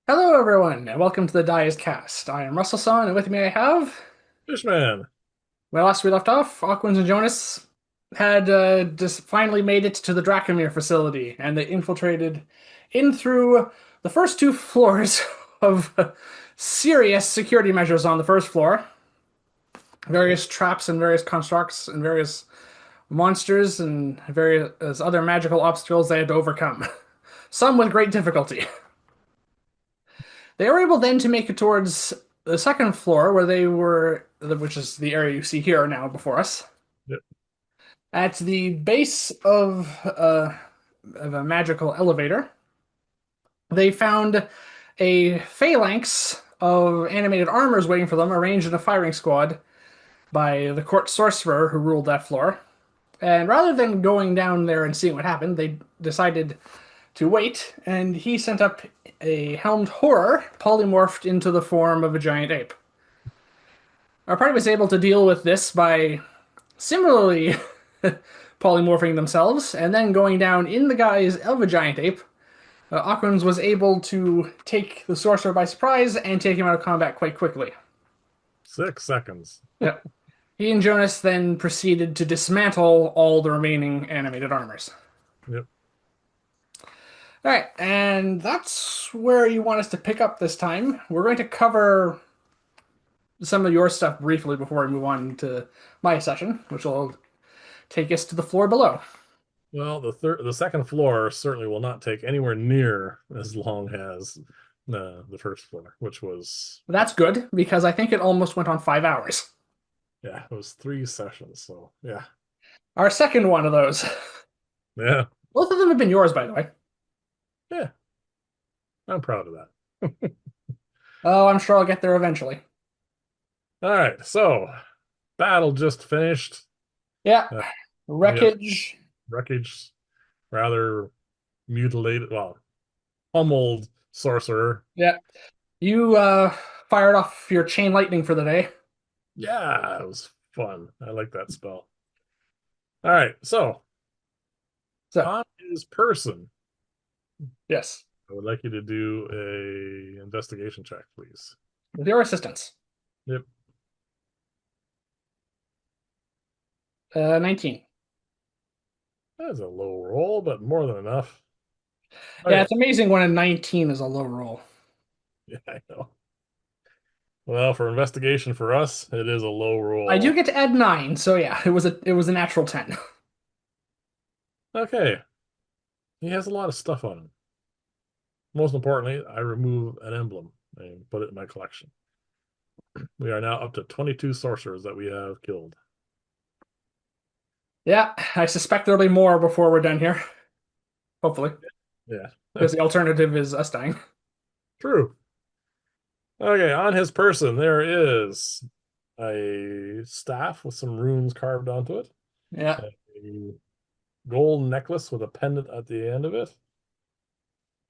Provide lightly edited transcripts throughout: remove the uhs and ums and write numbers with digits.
Hello, everyone, and welcome to the Dice Cast. I am Russell, and with me I have. Fishman. Well, last we left off, Aquans and Jonas had just finally made it to the Dracomyr Facility, and they infiltrated in through the first two floors of serious security measures on the first floor. Various traps and various constructs and various monsters and various other magical obstacles they had to overcome. Some with great difficulty. They were able then to make it towards the second floor where they were, which is the area you see here now before us. Yep. At the base of a magical elevator, they found a phalanx of animated armors waiting for them, arranged in a firing squad by the court sorcerer who ruled that floor. And rather than going down there and seeing what happened, they decided to wait, and he sent up a helmed horror polymorphed into the form of a giant ape. Our party was able to deal with this by similarly polymorphing themselves and then going down in the guise of a giant ape. Aquans was able to take the sorcerer by surprise and take him out of combat quite quickly. 6 seconds. Yep. He and Jonas then proceeded to dismantle all the remaining animated armors. Yep. All right, and that's where you want us to pick up this time. We're going to cover some of your stuff briefly before we move on to my session, which will take us to the floor below. Well, the second floor certainly will not take anywhere near as long as the first floor, which was, That's good because I think it almost went on 5 hours. yeah, it was 3 sessions. So yeah. Our second one of those. Yeah. Both of them have been yours, by the way. Yeah. I'm proud of that. Oh, I'm sure I'll get there eventually. All right. So battle just finished. Yeah, Uh, we have wreckage. wreckage, rather mutilated, well, pummeled sorcerer. Yeah, you fired off your chain lightning for the day. Yeah, it was fun. I like that spell. All right. So So, on his person, yes, I would like you to do a investigation check, please. with your assistance. Yep. 19. That's a low roll, but more than enough. Yeah, Okay. it's amazing when a 19 is a low roll. Yeah, I know. Well, for investigation for us, it is a low I do roll. get to add 9, so yeah, it was a natural 10. Okay. He has a lot of stuff on him. Most importantly, I remove an emblem and put it in my collection. We are now up to 22 sorcerers that we have killed. Yeah, I suspect there'll be more before we're done here. Hopefully, Yeah. because the alternative is us dying. True. Okay, on his person, there is a staff with some runes carved onto it, Yeah, a gold necklace with a pendant at the end of it.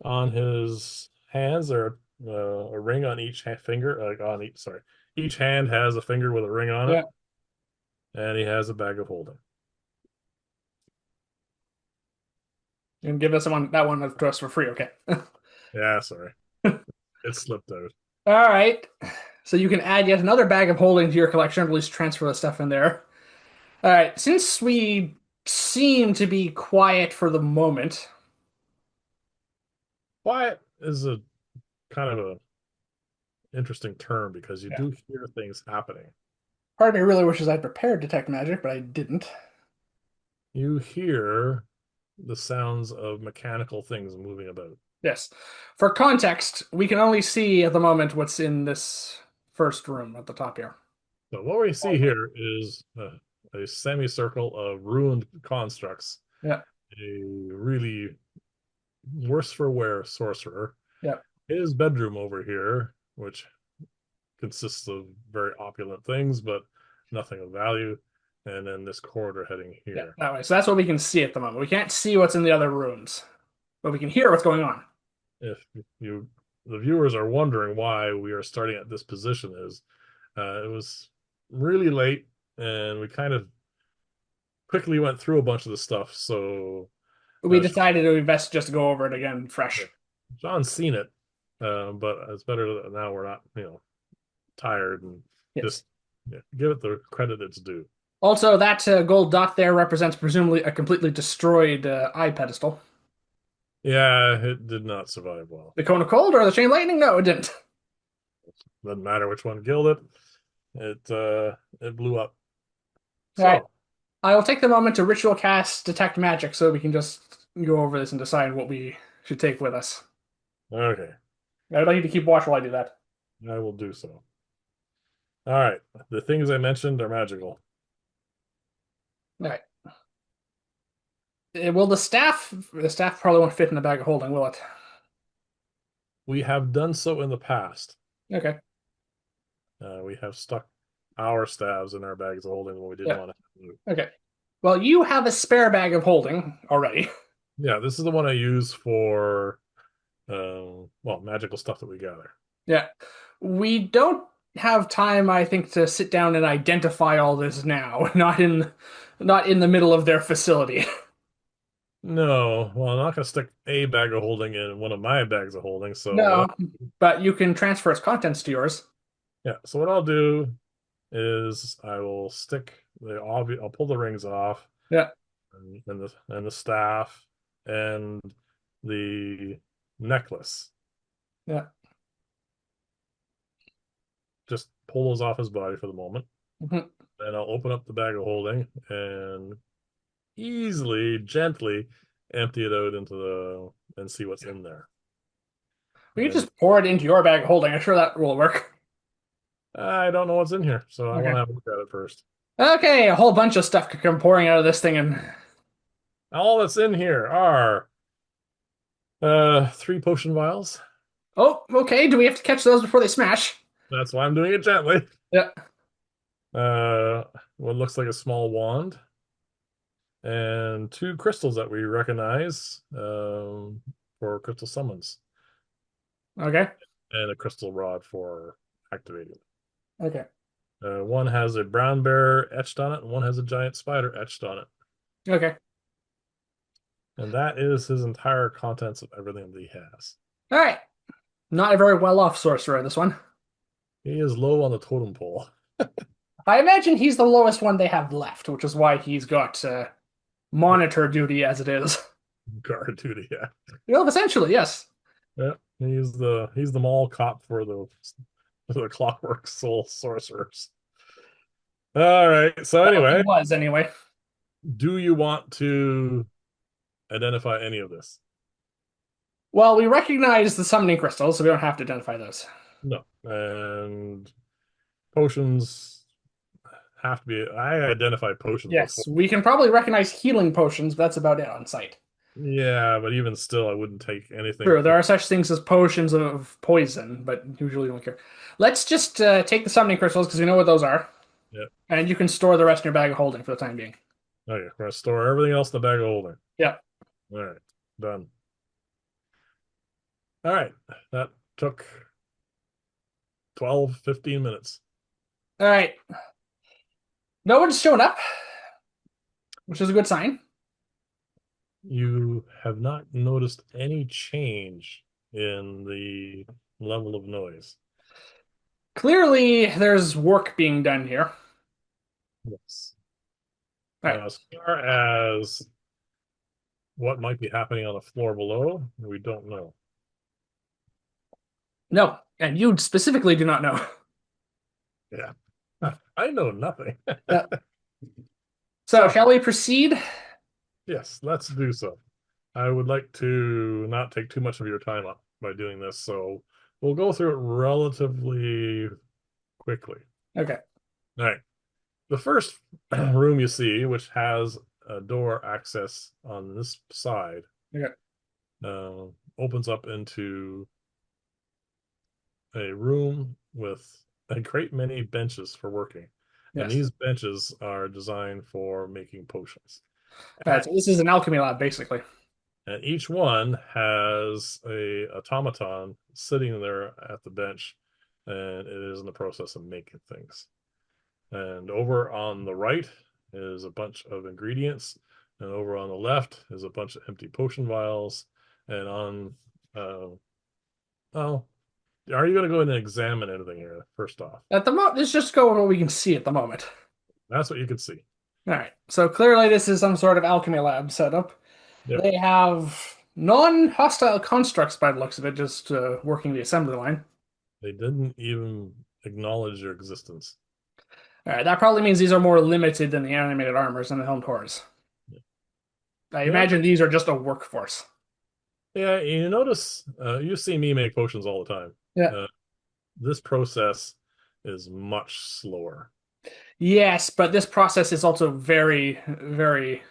On his hands, there are a ring on each finger. On each, sorry, each hand has a finger with a ring on yeah. it, and he has a bag of holding. You can give us that one to us for free, okay? Yeah, sorry, it slipped out. All right. So you can add yet another bag of holding to your collection, or at least transfer the stuff in there. All right. Since we seem to be quiet for the moment, Quiet is a kind of a interesting term because you yeah. do hear things happening. Part of me really wishes I'd prepared detect magic, but I didn't. You hear the sounds of mechanical things moving about. Yes. For context, we can only see at the moment what's in this first room at the top here. So what we see here is a semicircle of ruined constructs, Yeah. a really worse for wear sorcerer, Yeah. his bedroom over here, which consists of very opulent things, but nothing of value, and then this corridor heading Yeah. here. That way. So that's what we can see at the moment. We can't see what's in the other rooms, but we can hear what's going on. If you the viewers are wondering why we are starting at this position is it was really late and we kind of quickly went through a bunch of the stuff. So We uh, decided it would be best just to go over it again fresh. Sean's seen it, But it's better that now we're not, tired and Yes. just give it the credit it's due. Also, that gold dot there represents presumably a completely destroyed eye pedestal. Yeah, it did not survive well. The cone of cold or the chain lightning? No, it didn't. Doesn't matter which one killed it. It blew up. All right. So, I will take the moment to ritual cast detect magic so we can just go over this and decide what we should take with us. okay, I'd like you to keep watch while I do that. I will do so. All right, the things I mentioned are magical. All right. Will the staff probably won't fit in the bag of holding, will it? We have done so in the past. Okay. We have stuck our staves in our bags of holding when we didn't Yeah. want to move. Okay. Well, you have a spare bag of holding already. Yeah, this is the one I use for well, magical stuff that we gather. Yeah. We don't have time, I think, to sit down and identify all this now. Not in the middle of their facility. No, well, I'm not going to stick a bag of holding in one of my bags of holding. So No, but you can transfer its contents to yours. yeah, so what I'll do is I will stick I'll pull the rings off Yeah. and the staff and the necklace. Yeah. Just pull those off his body for the moment. Mhm. And I'll open up the bag of holding and easily, gently empty it out into the and see what's in there. We can And just pour it into your bag of holding. I'm sure that will work. I don't know what's in here, so I want Okay. to have a look at it first. Okay, a whole bunch of stuff could come pouring out of this thing and All that's in here are three potion vials. oh, okay. Do we have to catch those before they smash? That's why I'm doing it gently. Yeah. Uh, what looks like a small wand and two crystals that we recognize for crystal summons, Okay. and a crystal rod for activating. Okay. One has a brown bear etched on it, and one has a giant spider etched on it. Okay. And that is his entire contents of everything that he has. All right. Not a very well off sorcerer, this one. He is low on the totem pole. I imagine he's the lowest one they have left, which is why he's got Yeah, monitor duty as it is. guard duty. Yeah, Well, essentially, yes. yeah. He's the mall cop for the Clockwork Soul sorcerers. All right. So Well, he anyway, was anyway. do you want to identify any of this? Well, we recognize the summoning crystals, so we don't have to identify those. No. And potions have to be. I identified potions before. Yes, we can probably recognize healing potions, but that's about it on site. Yeah, but even still, I wouldn't take anything True, there from. are such things as potions of poison, but usually we don't care. Let's just take the summoning crystals because we know what those are, Yeah. and you can store the rest in your bag of holding for the time being. Okay, we're gonna store everything else in the bag of holding. Yeah. All right, done. All right, that took 12, 15 minutes. All right. No one's shown up, which is a good sign. You have not noticed any change in the level of noise. Clearly, there's work being done here. Yes. All right. Now, as far as what might be happening on the floor below, we don't know. No, and you specifically do not know. Yeah. I know nothing. Yeah. So, So, shall we proceed? yes, let's do so. I would like to not take too much of your time up by doing this, so we'll go through it relatively quickly. Okay. All right. The first room you see, which has a door access on this side, Okay. uh, opens up into a room with a great many benches for working. And Yes. these benches are designed for making potions. All right. So At, this is an alchemy lab, basically. and each one has a automaton sitting there at the bench, and it is in the process of making things. And over on the right is a bunch of ingredients, and over on the left is a bunch of empty potion vials, and on uh, Oh, are you going to go in and examine anything here? First off, At the moment, let's just go with what we can see at the moment. that's what you can see. All right. So clearly, this is some sort of alchemy lab setup. Yep, They have non-hostile constructs by the looks of it, just working the assembly line. they didn't even acknowledge your existence. All right. That probably means these are more limited than the animated armors and the helmed horrors. I Yeah, imagine these are just a workforce. yeah. You notice, you see me make potions all the time. Yeah. Uh, this process is much slower. Yes, but this process is also very, very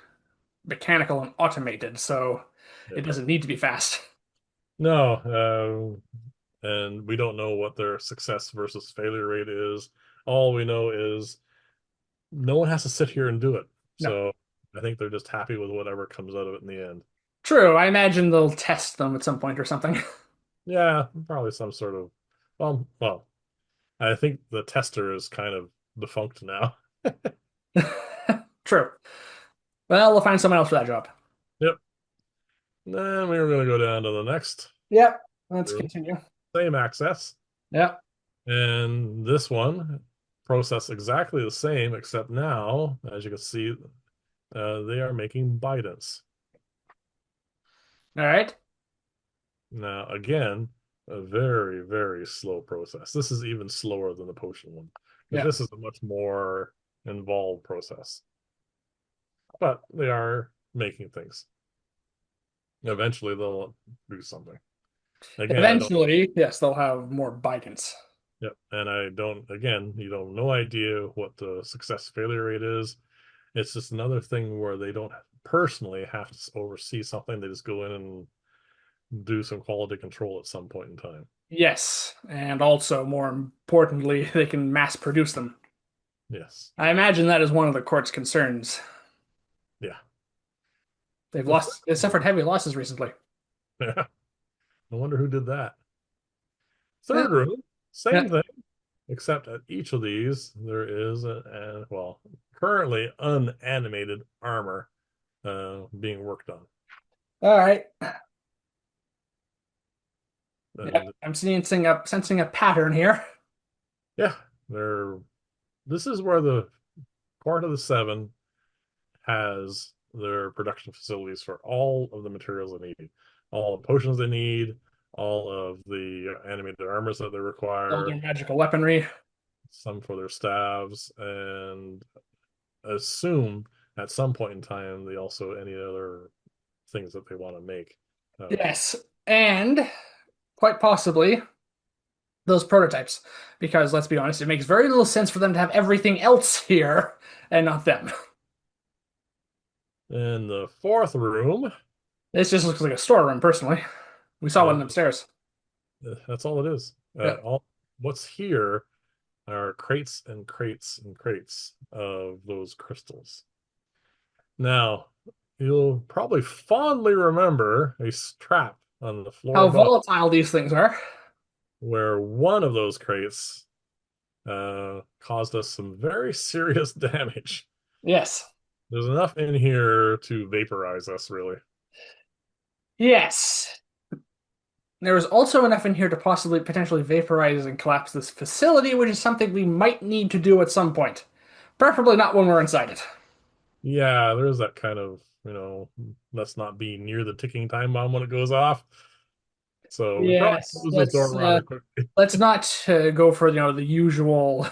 mechanical and automated, so Yeah. it doesn't need to be fast. No, and we don't know what their success versus failure rate is. All we know is no one has to sit here and do it. No. So I think they're just happy with whatever comes out of it in the end. True. I imagine they'll test them at some point or something. Yeah, probably some sort of, well, I think the tester is kind of defunct now. True. Well, we'll find someone else for that job. Yep. Then we are going to go down to the next Yep. Let's room. continue. Same access. Yep. And this one process exactly the same, except now, as you can see, they are making bidents. All right. Now, again, a very, very slow process. This is even slower than the potion one, because Yeah. this is a much more involved process. But they are making things. Eventually, they'll do something. Again, I don't. Eventually, yes, they'll have more Bidens. Yep, and I don't. Again, you don't no idea what the success failure rate is. It's just another thing where they don't personally have to oversee something. They just go in and do some quality control at some point in time. Yes, and also more importantly, they can mass produce them. Yes. I imagine that is one of the court's concerns. Yeah. The They've third, suffered heavy losses recently. yeah. I wonder who did that. Yeah. Third room, Yeah. same thing, except at each of these there is well, currently unanimated armor being worked on, All right. Yeah. and I'm sensing a pattern here. yeah, they're. This is where the part of the seven has their production facilities for all of the materials they need, all the potions they need, all of the animated armors that they All require, their magical weaponry. some for their staves, and assume at some point in time they also any other things that they want to make. Uh, Yes, and quite possibly those prototypes, because let's be honest, it makes very little sense for them to have everything else here and not them. in the fourth room, This just looks like a storeroom, personally. We saw yeah, one upstairs. that's all it is. Yeah. All what's here are crates and crates and crates of those crystals. Now, you'll probably fondly remember a trap on the floor How above volatile these things are. where one of those crates caused us some very serious damage. Yes. There's enough in here to vaporize us, really. Yes. There was also enough in here to possibly potentially vaporize and collapse this facility, which is something we might need to do at some point. Preferably not when we're inside it. Yeah, there's that kind of, let's not be near the ticking time bomb when it goes off. So we probably Yes, close this door rather quickly. let's not go for the usual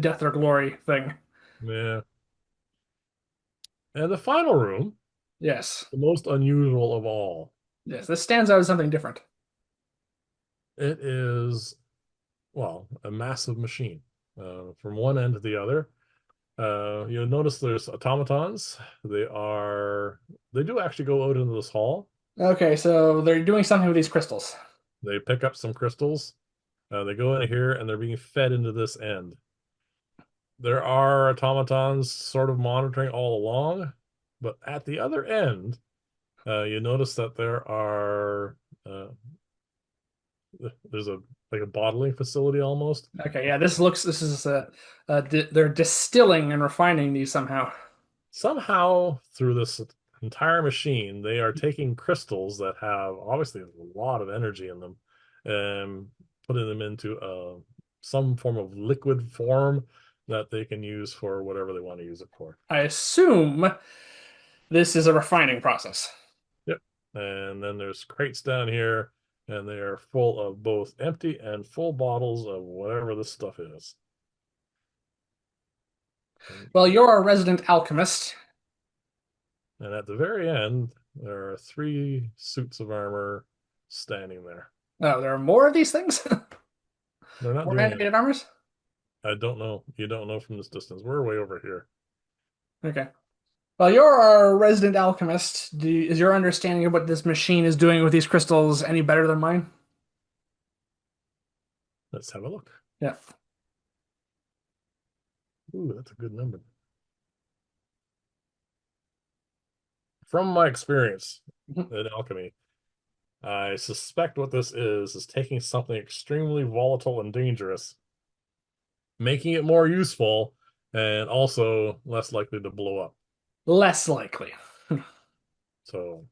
death or glory thing. Yeah. And the final room, Yes. the most unusual of all, Yes, this stands out as something different. it is, well, a massive machine from one end to the other. You'll notice there's automatons. They do actually go out into this hall. Okay, so they're doing something with these crystals. They pick up some crystals. They go in here and they're being fed into this end. There are automatons sort of monitoring all along, but at the other end, you notice that uh, there's a like a bottling facility almost. Okay, yeah, this is they're distilling and refining these somehow. Somehow through this entire machine, they are taking crystals that have obviously a lot of energy in them, and putting them into some form of liquid form that they can use for whatever they want to use it for. I assume this is a refining process. Yep. And then there's crates down here, and they are full of both empty and full bottles of whatever this stuff is. And, Well, you're a resident alchemist. and at the very end, there are three suits of armor standing there. Oh, there are more of these things? They're not More doing it. animated armors? I don't know. You don't know from this distance. We're way over here. Okay. Well, you're a resident alchemist. Is your understanding of what this machine is doing with these crystals any better than mine? Let's have a look. Yeah. Ooh, that's a good number. From my experience in alchemy, I suspect what this is taking something extremely volatile and dangerous, making it more useful, and also less likely to blow up. Less likely. So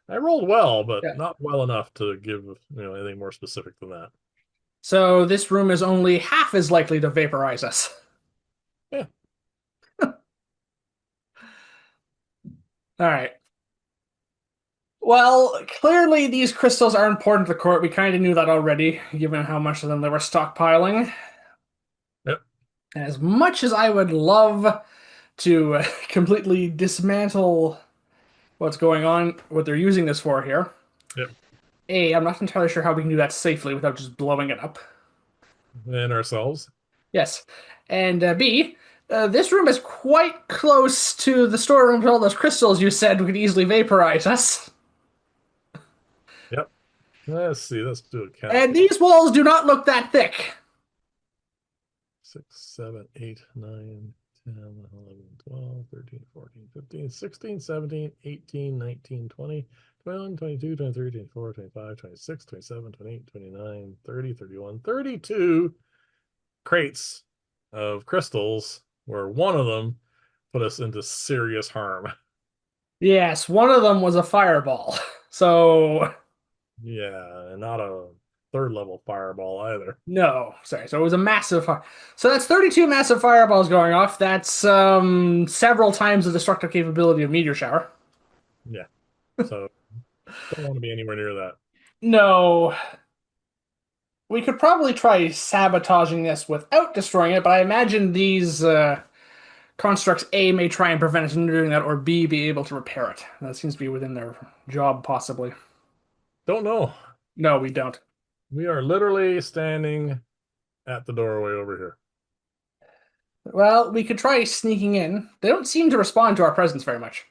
I rolled well, but Yeah. not well enough to give anything more specific than that. So this room is only half as likely to vaporize us. Yeah, All right. Well, clearly these crystals are important to the court. We kind of knew that already, given how much of them they were stockpiling. yep, As much as I would love to completely dismantle what's going on, what they're using this for here, yep. A, I'm not entirely sure how we can do that safely without just blowing it up. And ourselves. Yes. And B, this room is quite close to the storeroom with all those crystals you said could easily vaporize us. Yep. Let's see. Let's do a count And here. these walls do not look that thick. 6, 7, 8, 9, 10, 11, 12, 13, 14, 15, 16, 17, 18, 19, 20, 21, 22, 23, 24, 25, 26, 27, 28, 29, 30, 31, 32 crates of crystals where one of them put us into serious harm. Yes, one of them was a fireball. So, Yeah, and not a third level fireball either. no, sorry. So it was a massive fire. So that's 32 massive fireballs going off. That's several times the destructive capability of meteor shower. Yeah. So don't want to be anywhere near that. No, we could probably try sabotaging this without destroying it, but I imagine these constructs A may try and prevent us from doing that, or B be able to repair it. That seems to be within their job, possibly. Don't know. No, we don't. We are literally standing at the doorway over here. Well, we could try sneaking in. They don't seem to respond to our presence very much.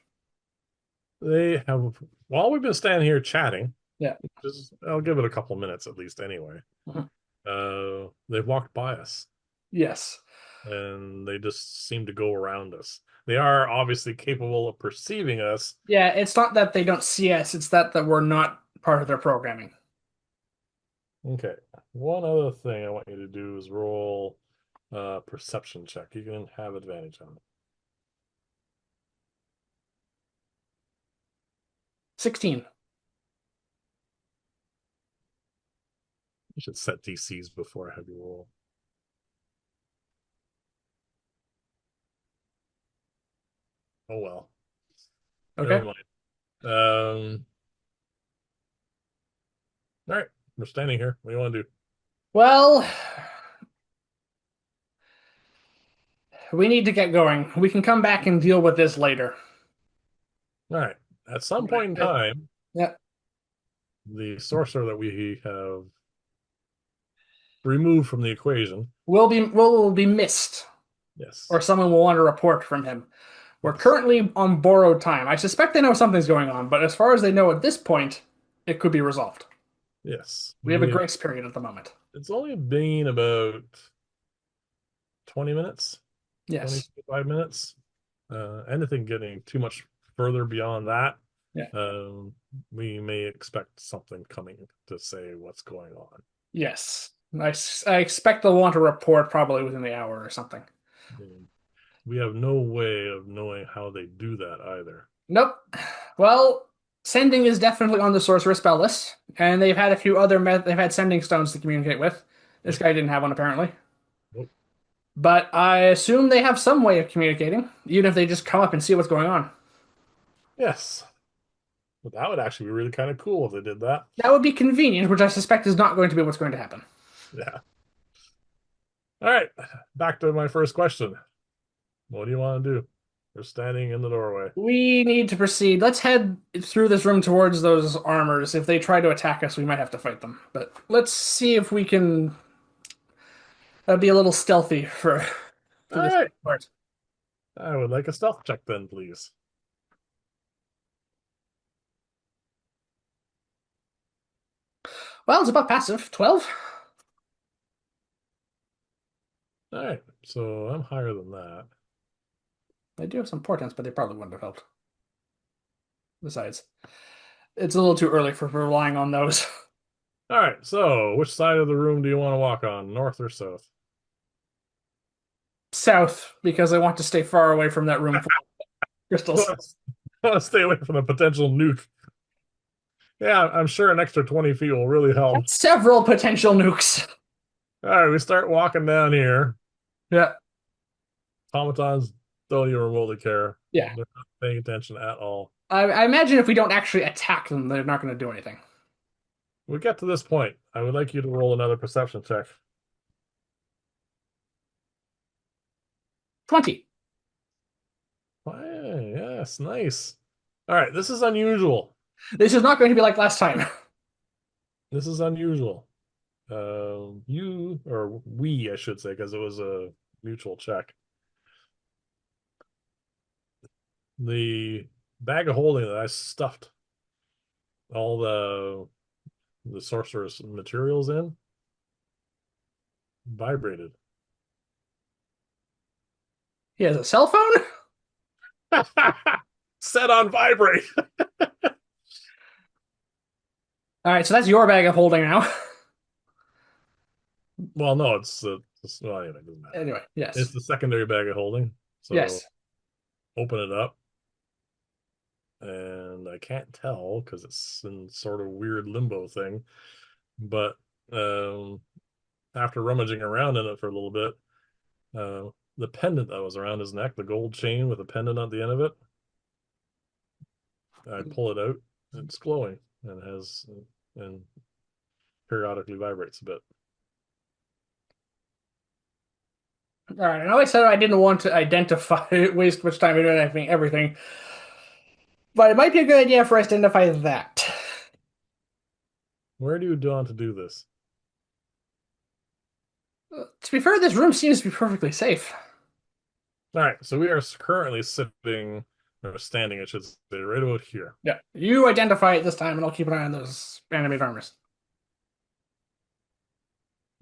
They have, while we've been standing here chatting, Yeah. just I'll give it a couple minutes at least anyway. Mhm. They've walked by us Yes. and they just seem to go around us. They are obviously capable of perceiving us. Yeah, it's not that they don't see us, it's that we're not part of their programming. Okay. One other thing I want you to do is roll a perception check. You can have advantage on it. 16. You should set DCs before I have you roll. Oh well. Never Okay. mind. All right. We're standing here. What do you want to do? Well, we need to get going. We can come back and deal with this later. All right. At some point in time, Yeah. the sorcerer that we have removed from the equation. Will be missed, Yes. or someone will want to report from him. We're Yes. currently on borrowed time. I suspect they know something's going on, but as far as they know at this point, it could be resolved. Yes. We have a grace period at the moment. It's only been about 20 minutes, 20, Yes. 25 minutes. Anything getting too much further beyond that, Yeah. um, we may expect something coming to say what's going on. Yes. I expect they'll want to report probably within the hour or something. And we have no way of knowing how they do that either. Nope. Well, sending is definitely on the sorcerer spell list. And they've had a few other they've had sending stones to communicate with. This Yep. guy didn't have one apparently. Nope. But I assume they have some way of communicating, even if they just come up and see what's going on. Yes. But that would actually be really kind of cool if they did that. That would be convenient, which I suspect is not going to be what's going to happen. Yeah. All right. Back to my first question. What do you want to do? We're standing in the doorway. We need to proceed. Let's head through this room towards those armors. If they try to attack us, we might have to fight them. But let's see if we can be a little stealthy for All this right. part. I would like a stealth check then, please. Well, it's above passive. 12? All right. So I'm higher than that. They do have some portents, but they probably wouldn't have helped. Besides, it's a little too early for relying on those. All right. So which side of the room do you want to walk on, north or south? South, because I want to stay far away from that room full of crystals. I want to stay away from the potential nuke. Yeah, I'm sure an extra 20 feet will really help. Several potential nukes. All right, we start walking down here. Yeah, Automatons don't even remotely care. yeah. They're not paying attention at all. I imagine if we don't actually attack them, they're not going to do anything. We get to this point. I would like you to roll another perception check. 20. Yes, nice. All right, this is unusual. This is not going to be like last time. This is unusual. You or we, I should say, because it was a mutual check. The bag of holding that I stuffed all the sorcerer's materials in vibrated. He has a cell phone? Set on vibrate. All right, so that's your bag of holding now. Well, no, well, anyway, it doesn't matter. Anyway, It's yes. the secondary bag of holding. So Yes. open it up, and I can't tell because it's in sort of weird limbo thing. But um, after rummaging around in it for a little bit, the pendant that was around his neck, the gold chain with a pendant at the end of it, I pull it out. It's glowing and periodically vibrates a bit. All right, I know I said I didn't want to identify, waste much time identifying everything, but it might be a good idea for us to identify that. Where do you want to do this? To be fair, this room seems to be perfectly safe. All right, so we are currently sitting or standing, I should say, right about here. Yeah, you identify it this time, and I'll keep an eye on those animated armors.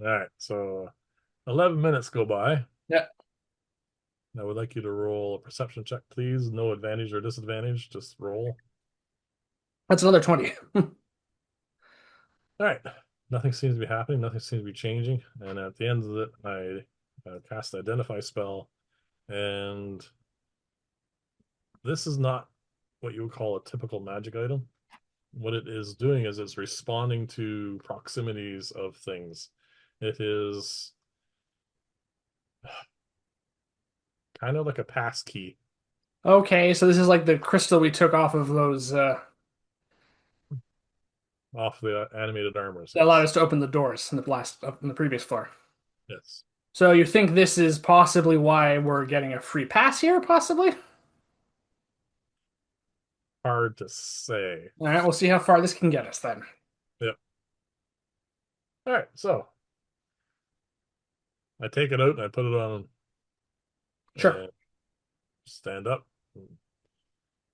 All right, so 11 minutes go by. Yeah, I would like you to roll a perception check, please. No advantage or disadvantage, just roll. that's another 20. All right, nothing seems to be happening, nothing seems to be changing. And at the end of it, I cast the identify spell, and this is not what you would call a typical magic item. What it is doing is it's responding to proximities of things. It is kind of like a pass key Okay, so this is like the crystal we took off of those off the animated armors. that allowed Yes. us to open the doors in the last up in the previous floor. Yes. So you think this is possibly why we're getting a free pass here, possibly? Hard to say. All right, we'll see how far this can get us then. Yep. All right. So I take it out and I put it on Sure. and stand up.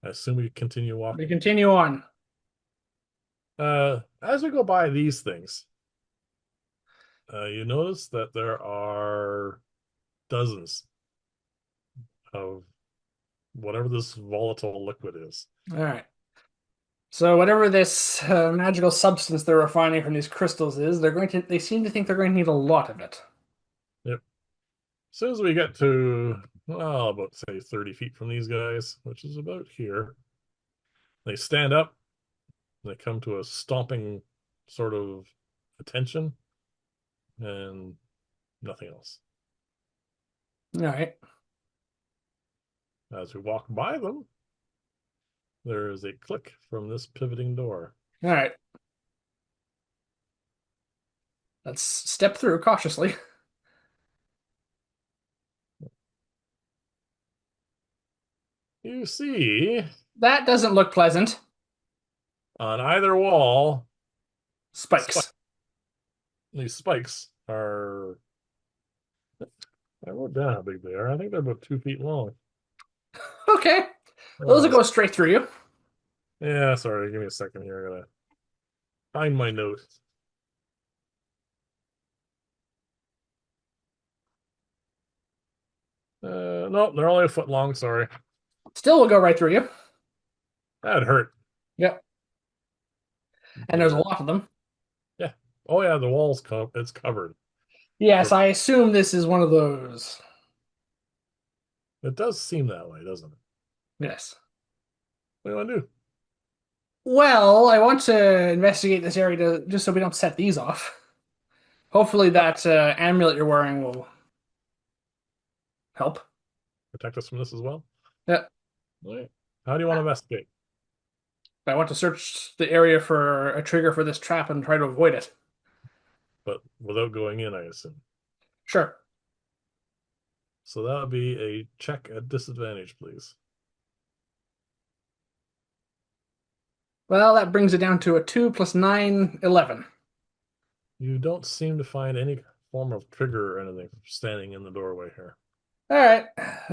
I assume we continue We walking. continue on. As we go by these things, you notice that there are dozens of whatever this volatile liquid is. All right. So whatever this magical substance they're refining from these crystals is, they seem to think they're going to need a lot of it. Yep. As soon as we get to, well, about say 30 feet from these guys, which is about here, they stand up, they come to a stomping sort of attention and nothing else. All right. As we walk by them, there is a click from this pivoting door. All right. Let's step through cautiously. You see That doesn't look pleasant. on either wall, spike. Spikes. These spikes are, I wrote down how big they are. I think they're about 2 feet long. Okay. Those will Oh, go straight through you. yeah, sorry. Give me a second here. I gotta find my note. No, they're only a foot long. Sorry. Still will go right through you. That hurt. Yep. And there's a There. lot of them. Yeah. Oh yeah, the wall's it's covered. Yes, So I assume this is one of those. it does seem that way, doesn't it? Yes. What do you want to do? Well, I want to investigate this area just so we don't set these off. Hopefully that amulet you're wearing will help. Protect us from this as well? Yeah. All right. How do you want to investigate? I want to search the area for a trigger for this trap and try to avoid it. But without going in, I assume. Sure. So that would be a check at disadvantage, please. Well, that brings it down to a 2 plus 9, 11. You don't seem to find any form of trigger or anything standing in the doorway here. All right.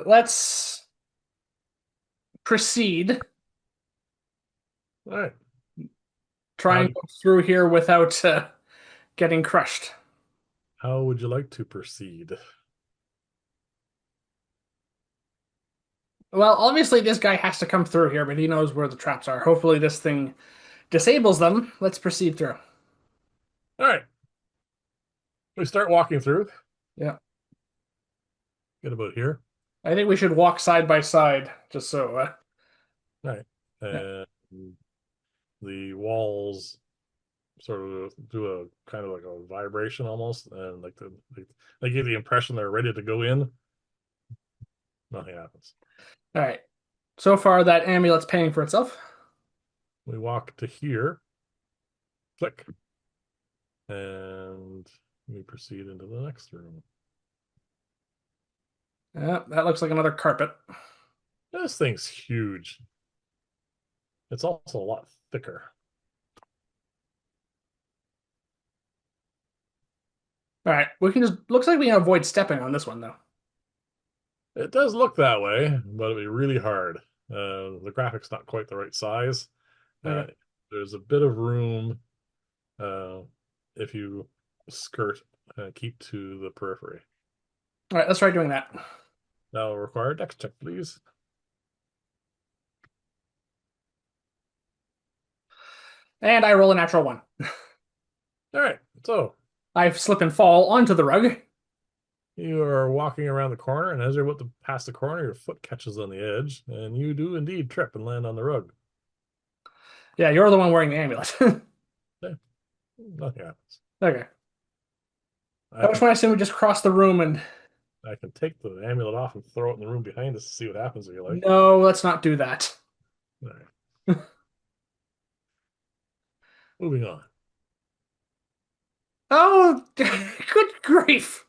Let's proceed. All right. Try How and do, go through here without getting crushed. how would you like to proceed? Well, obviously this guy has to come through here, but he knows where the traps are. Hopefully this thing disables them. Let's proceed through. All right. We start walking through. Yeah. Get about here. I think we should walk side by side, just so. All right. Yeah. And the walls sort of do a kind of like a vibration almost, and like they give the impression they're ready to go in. Nothing happens. All right. So far, that amulet's paying for itself. We walk to here, click, and we proceed into the next room. Yeah, that looks like another carpet. This thing's huge. It's also a lot thicker. All right. We can just. Looks like we can avoid stepping on this one, though. It does look that way, but it'll be really hard. The graphic's not quite the right size. Uh, Okay. there's a bit of room uh, if you skirt, keep to the periphery. All right. Let's try doing that. That will require a dex check, please. And I roll a natural one. All right, so I slip and fall onto the rug. you are walking around the corner, and as you're about to pass the corner, your foot catches on the edge, and you do indeed trip and land on the rug. Yeah, you're the one wearing the amulet. Yeah, nothing happens. Okay. I I was can trying to say we just cross the room and. I can take the amulet off and throw it in the room behind us to see what happens if you like. No, let's not do that. All right, moving on. Oh, good grief.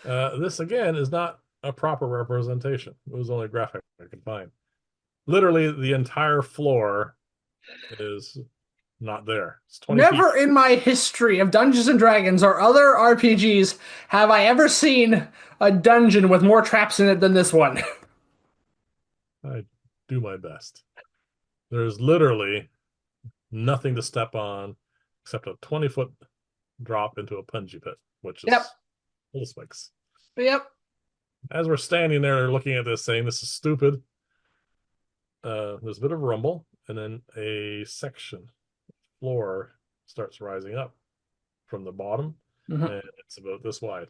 This again is not a proper representation. It was only a graphic I could find. Literally, the entire floor is not there. It's 20 feet. Never in my history of Dungeons and Dragons or other RPGs have I ever seen a dungeon with more traps in it than this one. I do my best. There's literally nothing to step on except a 20-foot drop into a punji pit, which Yep. is full of spikes. Yep. As we're standing there looking at this, saying this is stupid, there's a bit of rumble, and then a section floor starts rising up from the bottom, Mhm. and it's about this wide,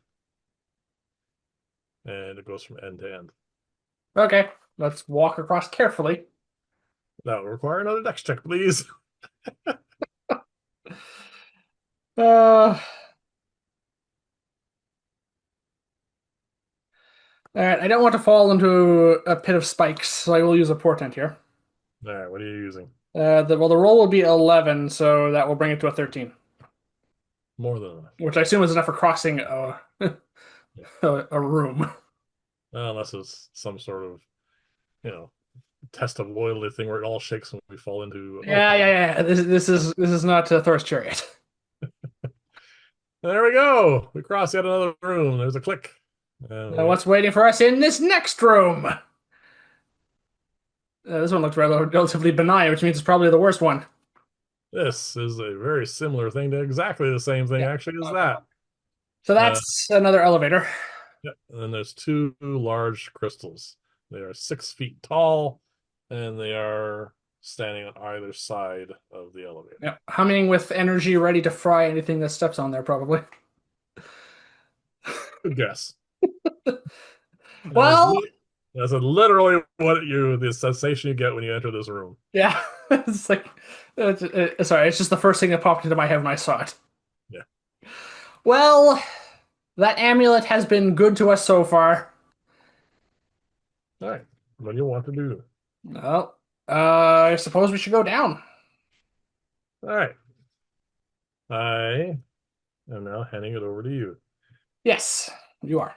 and it goes from end to end. Okay, let's walk across carefully. That will require another dex check, please. Uh, all right, I don't want to fall into a pit of spikes, so I will use a portent here. All right, what are you using? The roll will be 11, so that will bring it to a 13, More than enough. which I assume is enough for crossing Yeah. a room. Unless it's some sort of, you know, test of loyalty thing where it all shakes when we fall into. Yeah, Okay. yeah, yeah. This is not Thor's chariot. There we go. We cross yet another room. There's a click. And Now, what's waiting for us in this next room? This one looks relatively benign, which means it's probably the worst one. this is a very similar thing to exactly the same thing, Yeah. actually, as that. So Uh, that's another elevator. yeah. And then there's two large crystals. They are 6 feet tall, and they are standing on either side of the elevator. Yeah. Humming with energy, ready to fry anything that steps on there, probably. Good guess. That's, Well, li- that's literally what the sensation you get when you enter this room. yeah. It's like, sorry, it's just the first thing that popped into my head when I saw it. Yeah. Well, that amulet has been good to us so far. All right. What do you want to do? Well, I suppose we should go down. All right. I am now handing it over to you Yes, you are.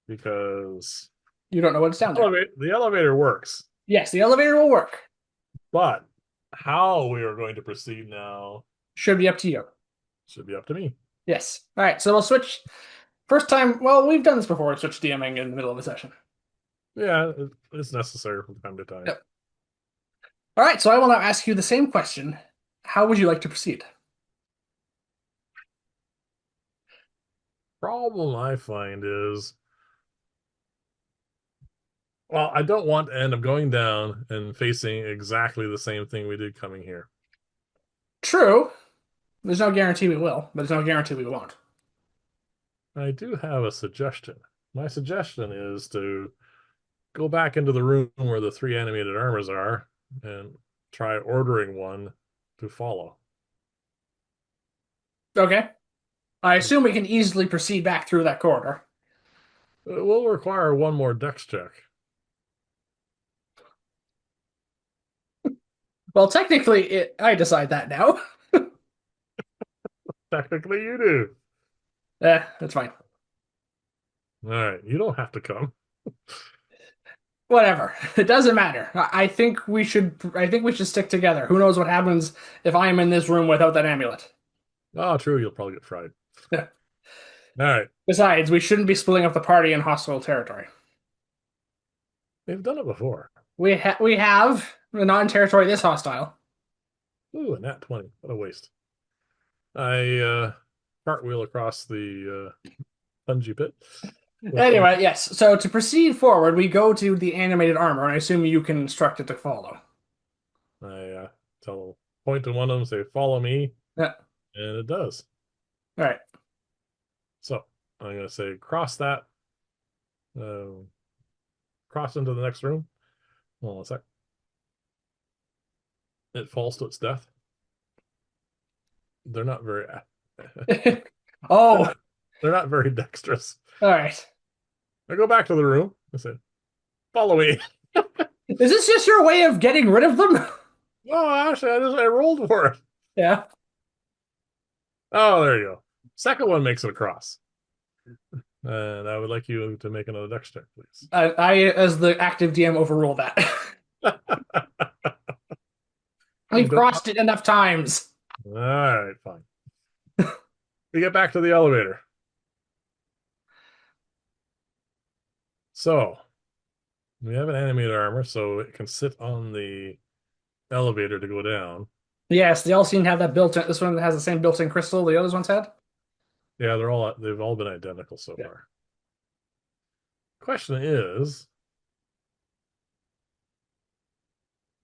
because You don't know what's down there. the elevator works, Yes, the elevator will work. but how we are going to proceed now Should be up to you. should be up to me. Yes. All right, so we'll switch. First time, well, we've done this before. We switch DMing in the middle of a session. Yeah, it's necessary from time to time. Yep. All right, so I will now ask you the same question. How would you like to proceed? Problem I find is, well, I don't want to end up going down and facing exactly the same thing we did coming here. True. There's no guarantee we will, but there's no guarantee we won't. I do have a suggestion. My suggestion is to go back into the room where the three animated armors are and try ordering one to follow. Okay. I assume we can easily proceed back through that corridor. It will require one more dex check. Well, technically, I decide that now. Technically, you do. That's fine. All right, you don't have to come. Whatever. It doesn't matter. I think we should. I think we should stick together. Who knows what happens if I am in this room without that amulet? Oh, true, you'll probably get fried. All right, Besides, we shouldn't be splitting up the party in hostile territory. they've done it before. We have, not in territory this hostile. Ooh, a nat 20. What a waste. I cartwheel across the bungee pit with one. Anyway, yes. So to proceed forward, we go to the animated armor, and I assume you can instruct it to follow. I point to one of them, say, "Follow me," Yeah. and it does. All right. So I'm going to say, "Cross that. Uh, cross into the next room." Hold on a sec. It falls to its death. They're not very. they're Oh, not. They're not very dexterous. all right. I go back to the room. I said, "Follow me." Is this just your way of getting rid of them? Oh, actually, I rolled for it. Yeah. Oh, there you go. Second one makes it across. And I would like you to make another dex check, please. As the active DM, overrule that. You We've don't. crossed it enough times. All right, fine. We get back to the elevator. So we have an animated armor, so it can sit on the elevator to go down. Yes, they all seem to have that built-in. This one has the same built-in crystal the others ones had. Yeah, they've all been identical so Yeah. far. Question is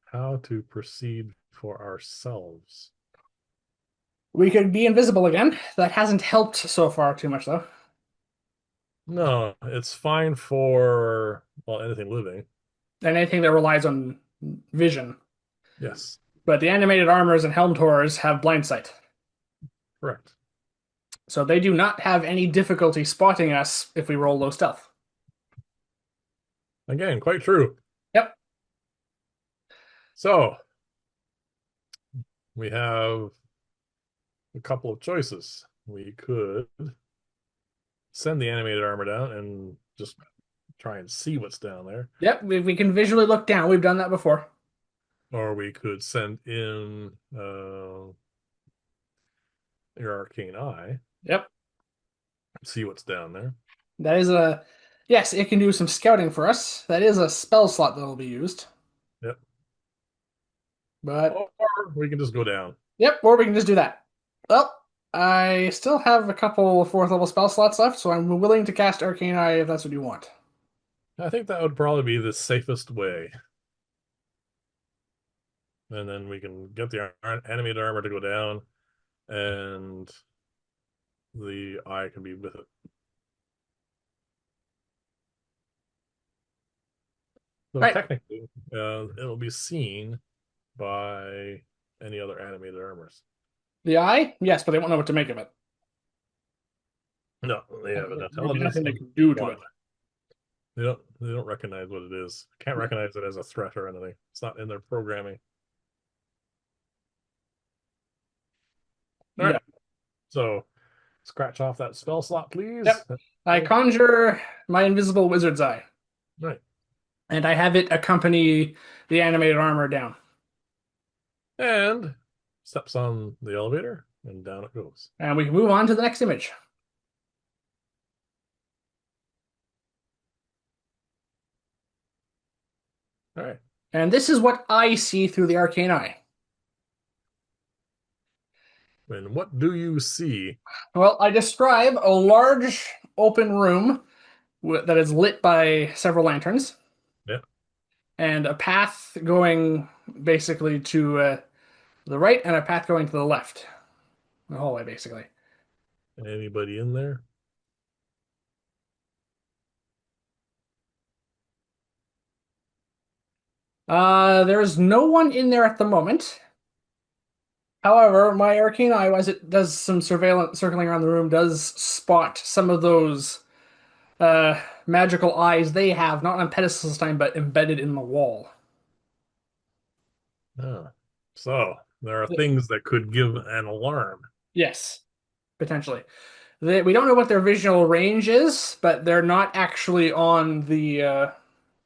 how to proceed for ourselves. We could be invisible again. That hasn't helped so far too much, though. No, it's fine for, well, anything living. And anything that relies on vision. Yes, But the animated armors and helmed horrors have blind sight. correct. So they do not have any difficulty spotting us if we roll low stealth. Again, quite true. Yep. So we have a couple of choices. We could send the animated armor down and just try and see what's down there, Yep. We can visually look down. We've done that before. or we could send in your arcane eye, Yep. see what's down there. That is a yes. It can do some scouting for us. That is a spell slot that will be used. Yep. But Or we can just go down. yep. Or we can just do that. Well, I still have a couple fourth level spell slots left, so I'm willing to cast Arcane Eye if that's what you want. I think that would probably be the safest way. And then we can get the animated armor to go down, and the eye can be with it. So All right. technically, it'll be seen by any other animated armors. The eye, yes, but they won't know what to make of it. No, they have an There'll be intelligence nothing they of can do to one. it. They don't recognize what it is. Can't recognize it as a threat or anything. It's not in their programming. All right. Yeah. So scratch off that spell slot, please. Yep. I conjure my invisible wizard's eye, Right. and I have it accompany the animated armor down. And steps on the elevator and down it goes. And we can move on to the next image. All right. And this is what I see through the arcane eye. And what do you see? Well, I describe a large open room that is lit by several lanterns Yeah. and a path going basically to the right and a path going to the left. The hallway, basically. Anybody in there? There's no one in there at the moment. However, my arcane eye, as it does some surveillance circling around the room, does spot some of those magical eyes they have, not on pedestals this time, but embedded in the wall. Oh. So there are things that could give an alarm. Yes, potentially. We don't know what their visual range is, but they're not actually on the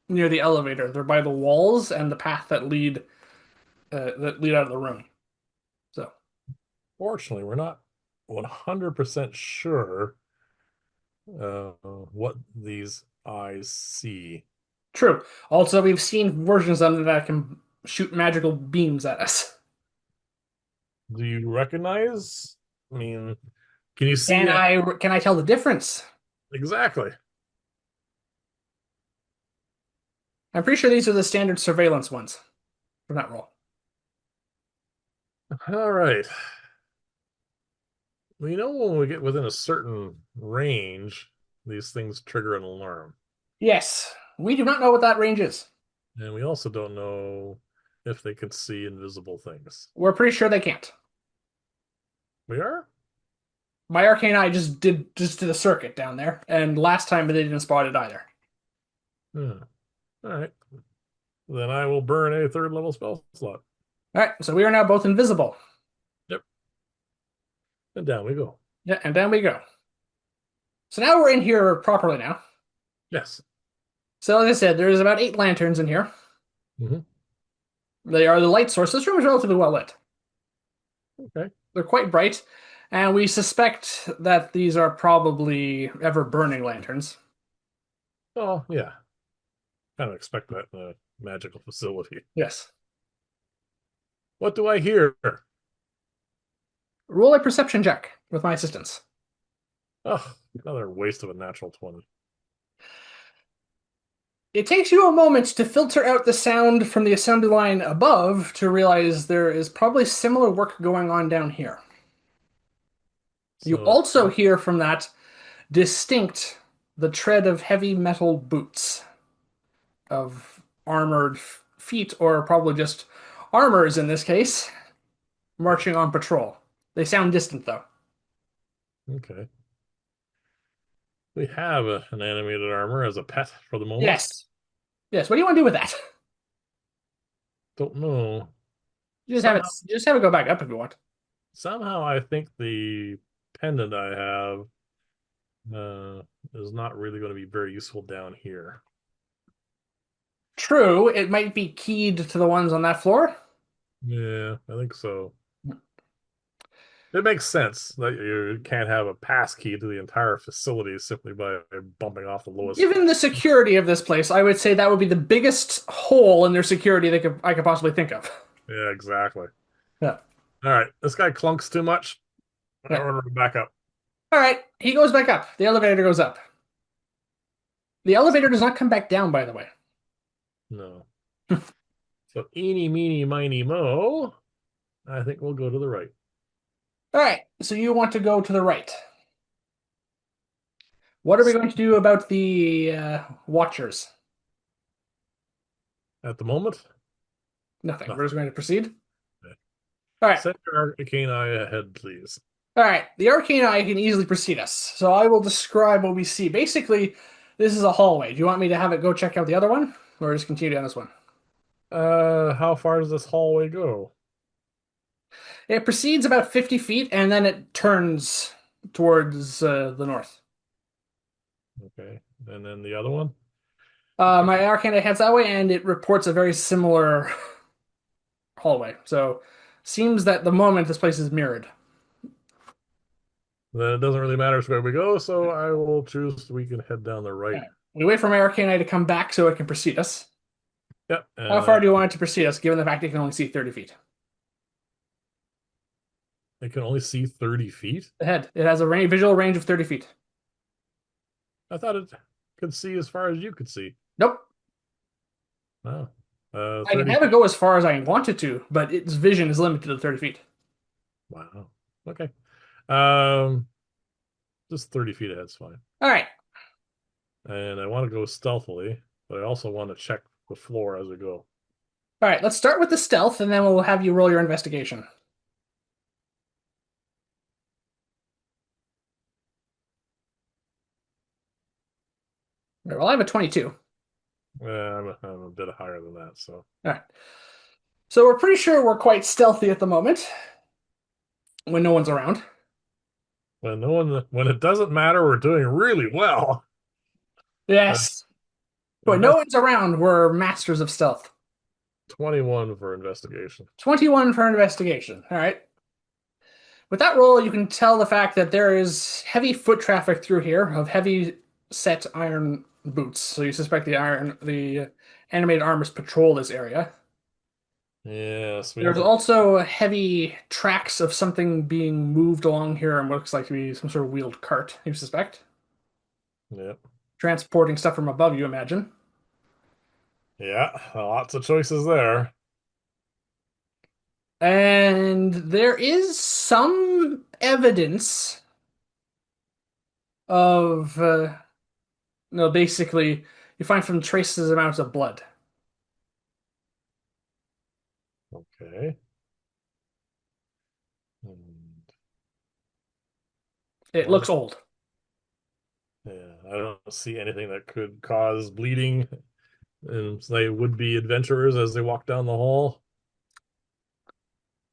near the elevator. They're by the walls and the path that lead out of the room. So Fortunately, we're not 100% sure what these eyes see. true. Also, we've seen versions of them that can shoot magical beams at us. Do you recognize? I mean, can you see Can I tell the difference? exactly? I'm pretty sure these are the standard surveillance ones from that role. All right. We know when we get within a certain range, these things trigger an alarm. Yes, we do not know what that range is. And we also don't know if they can see invisible things. We're pretty sure they can't. We are? My arcane eye just did a circuit down there, and last time they didn't spot it either. Hmm. All right. Then I will burn a third level spell slot. All right, so we are now both invisible. Yep. And down we go. Yeah, and down we go. So now we're in here properly now. Yes. So as I said, there's about 8 lanterns in here. Hmm. They are the light source. This room is relatively well lit. Okay. They're quite bright, and we suspect that these are probably ever burning lanterns. Oh, yeah. Kind of expect that in a magical facility. Yes. What do I hear? Roll a perception check with my assistance. Oh, another waste of a natural 20. It takes you a moment to filter out the sound from the assembly line above to realize there is probably similar work going on down here. You So, also hear from that distinct the tread of heavy metal boots of armored feet, or probably just armors in this case, marching on patrol. They sound distant though. Okay. We have an animated armor as a pet for the moment. Yes. Yes. What do you want to do with that? Don't know. You just have it. Somehow, Just have it go back up if you want. somehow, I think the pendant I have uh, is not really going to be very useful down here. True, it might be keyed to the ones on that floor. Yeah, I think so. It makes sense that you can't have a pass key to the entire facility simply by bumping off the lowest. Given the security of this place, I would say that would be the biggest hole in their security I could possibly think of. Yeah, exactly. Yeah. All right, this guy clunks too much. I Yeah. order him back up. All right. He goes back up. The elevator goes up. The elevator does not come back down, by the way. No. So eeny, meeny, miny, mo. I think we'll go to the right All right. So you want to go to the right. What are we S- going to do about the watchers? at the moment. Nothing. We're Nothing. just going to proceed. All right. Send your arcane eye ahead, please. All right. The arcane eye can easily precede us. So I will describe what we see. Basically, this is a hallway. Do you want me to have it go check out the other one, or just continue down this one? How far does this hallway go? It proceeds about 50 feet and then it turns towards the north. Okay, and then the other one. My arcane eye heads that way and it reports a very similar hallway. So seems that the moment this place is mirrored. Then it doesn't really matter where we go, so I will choose we can head down the All right. right. We wait for my arcane eye to come back so it can precede us. Yep, How and far do you want it to precede us, given the fact it can only see 30 feet? I can only see 30 feet. Ahead. It has a visual range of 30 feet. I thought it could see as far as you could see. Nope. Oh, I can 30 have it feet. go as far as I want it to, but its vision is limited to 30 feet. Wow. Okay. Um, just 30 feet ahead's fine. All right. And I want to go stealthily, but I also want to check the floor as we go. All right. Let's start with the stealth and then we'll have you roll your investigation. All right, well, I have a 22. I'm a bit higher than that, so All right. So we're pretty sure we're quite stealthy at the moment when no one's around. when it doesn't matter, we're doing really well. Uh, Yes. When no invest one's around, we're masters of stealth. 21 for investigation. 21 for investigation. All right. With that roll, you can tell the fact that there is heavy foot traffic through here of heavy set iron boots. So you suspect the animated armors patrol this area. Yes, we There's don't. also heavy tracks of something being moved along here and what looks like to be some sort of wheeled cart, you suspect. Yep. Transporting stuff from above, you imagine. Yeah, lots of choices there. And there is some evidence of, no, basically, you find some traces amounts of blood. Okay. And It blood. looks old. Yeah, I don't see anything that could cause bleeding, and they would be adventurers as they walk down the hall.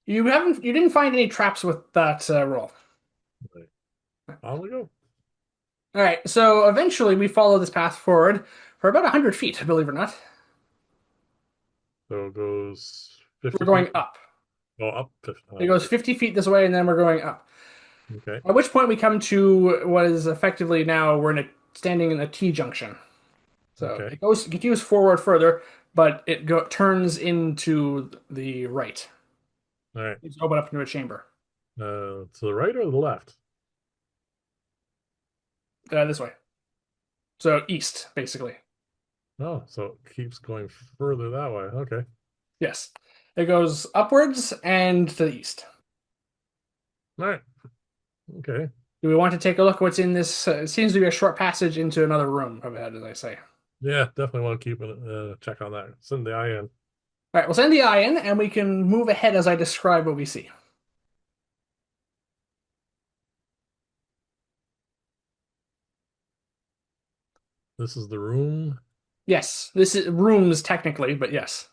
You didn't find any traps with that roll. Right. On we go. All right, so eventually we follow this path forward for about 100 feet, believe it or not. So it goes We're 50 going feet. up. Oh, up. It Oh, goes 50 feet this way, and then we're going up. okay. At which point we come to what is effectively now standing in a T junction. So Okay. it continues forward further, but turns into the right. All right. It's open up into a chamber. To the right or the left? This way. So east, basically. Oh, so it keeps going further that way. Okay. Yes. It goes upwards and to the east. All right. Okay. Do we want to take a look at what's in this? It seems to be a short passage into another room ahead, as I say. Yeah, definitely want to keep a check on that. Send the eye in. All right, we'll send the eye in, and we can move ahead as I describe what we see. This is the room. Yes, this is rooms technically, but yes.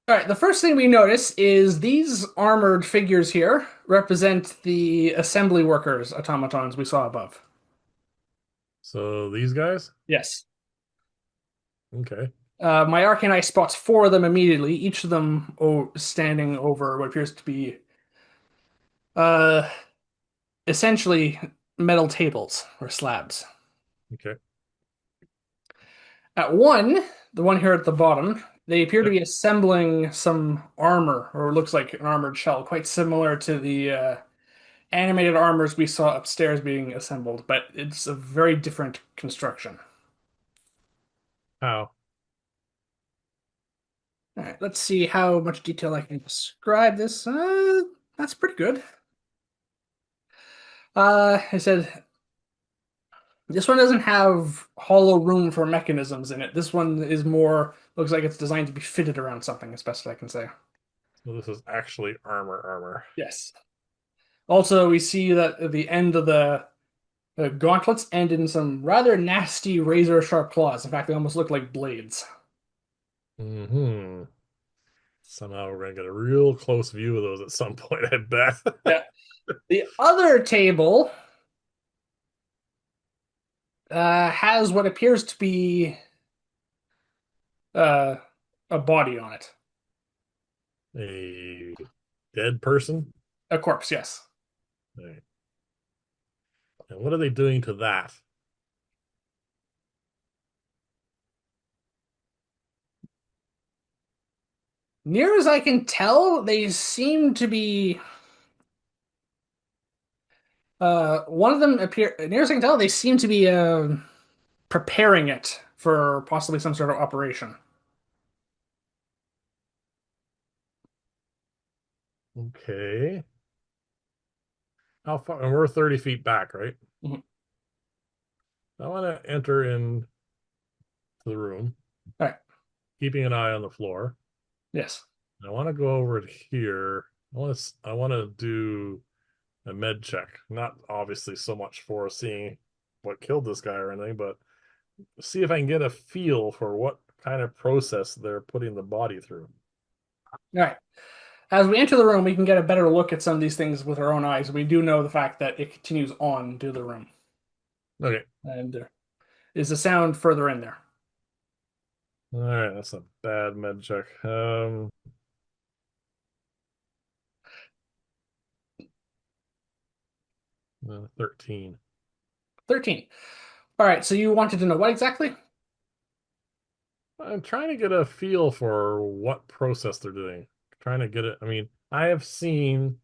All right, the first thing we notice is these armored figures here represent the assembly workers automatons we saw above. So these guys? Yes. Okay. My arcane eye spots four of them immediately, each of them standing over what appears to be uh, essentially metal tables or slabs. Okay. At one, the one here at the bottom, they appear to Yep. be assembling some armor, or it looks like an armored shell, quite similar to the animated armors we saw upstairs being assembled, but it's a very different construction. How? All right, let's see how much detail I can describe this. That's pretty good. I said this one doesn't have hollow room for mechanisms in it. This one is more, looks like it's designed to be fitted around something, as best I can say. So this is actually armor. Yes. Also, we see that at the end of the gauntlets end in some rather nasty razor sharp claws. In fact, they almost look like blades. Hmm. Somehow we're gonna get a real close view of those at some point, I bet. Yeah. The other table has what appears to be uh, a body on it. A dead person? A corpse, yes. Right. And what are they doing to that? Near as I can tell, they seem to be. One of them appear. Near as I can tell, they seem to be preparing it for possibly some sort of operation. Okay. How far? And we're 30 feet back, right? Mhm. I want to enter into the room, All right. keeping an eye on the floor. Yes. I want to go over to here. I want to do a med check. Not obviously so much for seeing what killed this guy or anything, but see if I can get a feel for what kind of process they're putting the body through. All right. As we enter the room, we can get a better look at some of these things with our own eyes. We do know the fact that it continues on to the room, Okay. and there is a sound further in there. All right, that's a bad med check. 13. 13. All right. So you wanted to know what exactly? I'm trying to get a feel for what process they're doing. Trying to get it. I mean, I have seen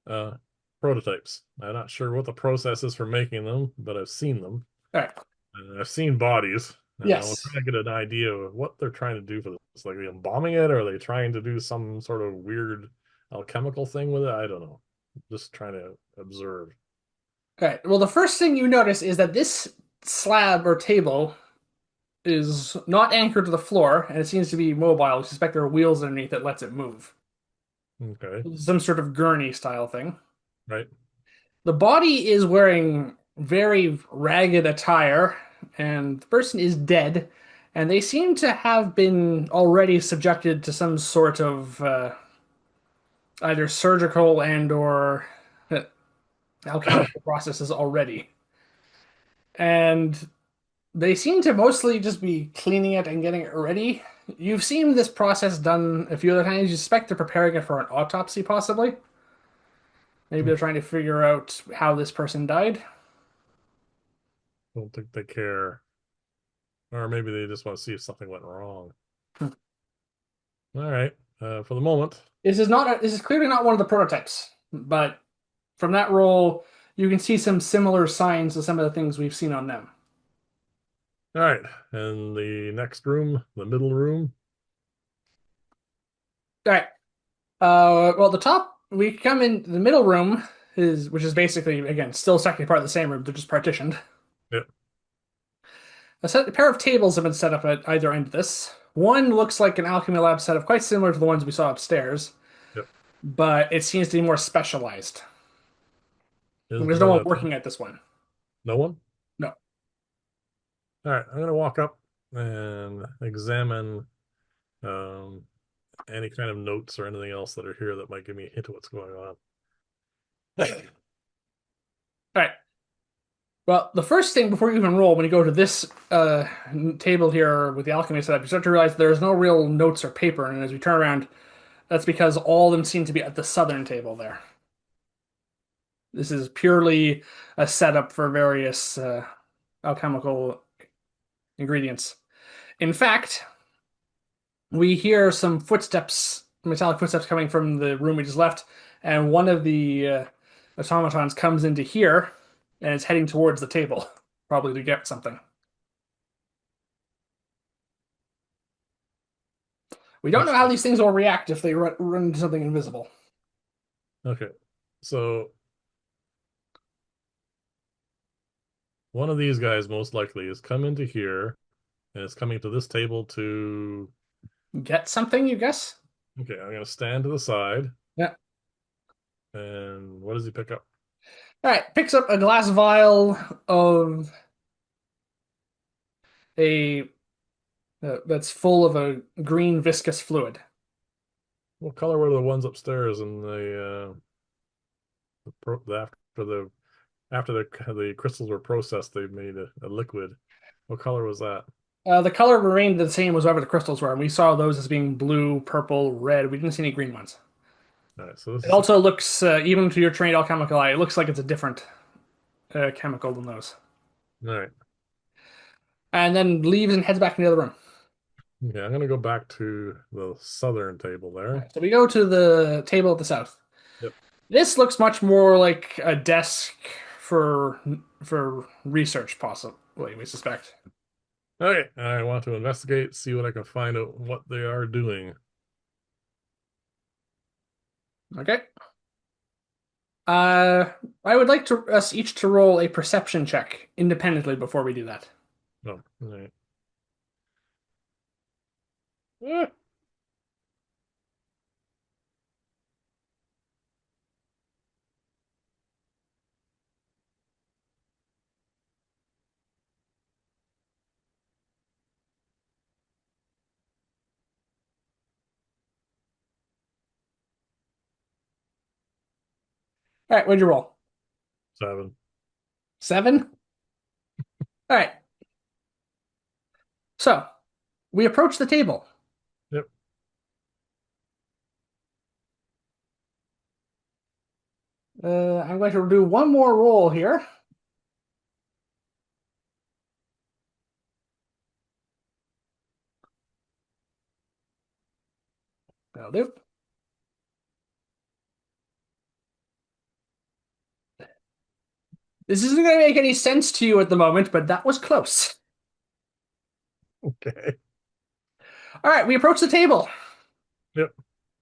uh prototypes. I'm not sure what the process is for making them, but I've seen them. All right. And I've seen bodies. And I was Yes. trying to get an idea of what they're trying to do for this. Like, are they embalming it, or are they trying to do some sort of weird alchemical thing with it? I don't know. Just trying to observe. All right. Well, the first thing you notice is that this slab or table is not anchored to the floor, and it seems to be mobile. We suspect there are wheels underneath that lets it move. Okay. Some sort of gurney style thing. Right. The body is wearing very ragged attire, and the person is dead, and they seem to have been already subjected to some sort of either surgical and or alchemical processes already. And they seem to mostly just be cleaning it and getting it ready. You've seen this process done a few other times. You suspect they're preparing it for an autopsy, possibly. Maybe they're trying to figure out how this person died. Don't think they care. Or maybe they just want to see if something went wrong. All right. For the moment. This is clearly not one of the prototypes, but from that role, you can see some similar signs to some of the things we've seen on them. All right. And the next room, the middle room. All right. Well, the top we come in the middle room is which is basically again still technically part of the same room. They're just partitioned. Yep. A pair of tables have been set up at either end of this. One looks like an alchemy lab setup, quite similar to the ones we saw upstairs, Yep. but it seems to be more specialized. Is There's no one the working at this one. no one? No. All right, I'm gonna walk up and examine um, any kind of notes or anything else that are here that might give me a hint of what's going on. All right. Well, the first thing before you even roll, when you go to this table here with the alchemy setup, you start to realize there's no real notes or paper. And as we turn around, that's because all of them seem to be at the southern table there. This is purely a setup for various alchemical ingredients. In fact, we hear some footsteps, metallic footsteps coming from the room we just left, and one of the automatons comes into here and is heading towards the table, probably to get something. We don't know how Interesting. these things will react if they run into something invisible. Okay, so one of these guys most likely is come into here and is coming to this table to. Get something, you guess? Okay, I'm gonna stand to the side. Yeah. And what does he pick up? All right. Picks up a glass vial of a that's full of a green viscous fluid. What color were the ones upstairs in after the crystals were processed, they made a liquid. What color was that? The color remained the same as whatever the crystals were, and we saw those as being blue, purple, red. We didn't see any green ones. All right, so this It is also looks, even to your trained alchemical eye, it looks like it's a different chemical than those. all right. And then leaves and heads back into the other room. Okay, I'm gonna go back to the southern table All there. right, so we go to the table at the south. Yep. This looks much more like a desk for for research, possibly, we suspect. Okay, I want to investigate, see what I can find out what they are doing. Okay. I would like to us each to roll a perception check independently before we do that. No. All right. Ah, All right, what'd you roll? 7. 7? All right. So we approach the table. Yep. I'm going to do one more roll here. That'll do. This isn't going to make any sense to you at the moment, but that was close. Okay. All right, we approach the table, Yep.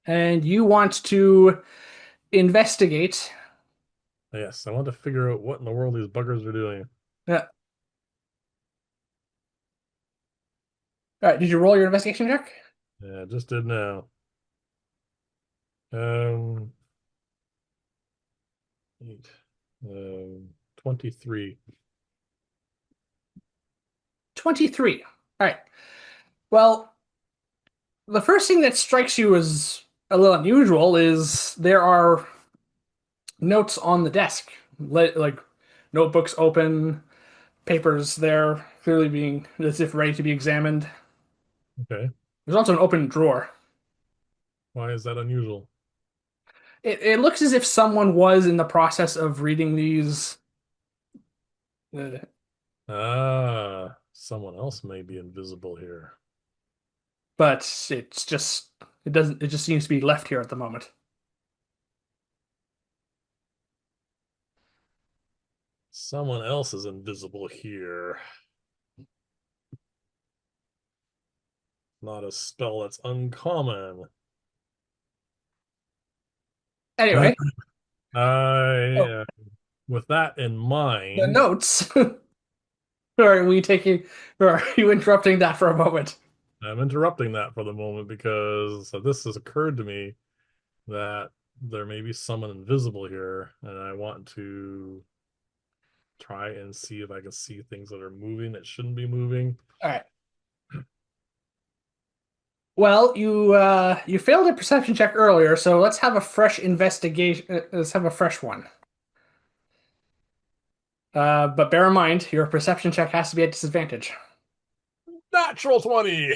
and you want to investigate. Yes, I want to figure out what in the world these buggers are doing. Yeah. All right, did you roll your investigation check? Yeah, just did now. Um, 8, 23. 23. All right. Well, the first thing that strikes you as a little unusual is there are notes on the desk, like notebooks open, papers there, clearly being as if ready to be examined. Okay. There's also an open drawer. Why is that unusual? It looks as if someone was in the process of reading these, uh, Ah, someone else may be invisible here. but it just seems to be left here at the moment. Someone else is invisible here. Not a spell that's uncommon. Anyway, oh, I, with that in the mind, notes. Are we taking, or are you interrupting that for a moment? I'm interrupting that for the moment because this has occurred to me that there may be someone invisible here, and I want to try and see if I can see things that are moving that shouldn't be moving. All right. Well, you failed a perception check earlier, so let's have a fresh investigation. Let's have a fresh one. But bear in mind, your perception check has to be at disadvantage. Natural 20.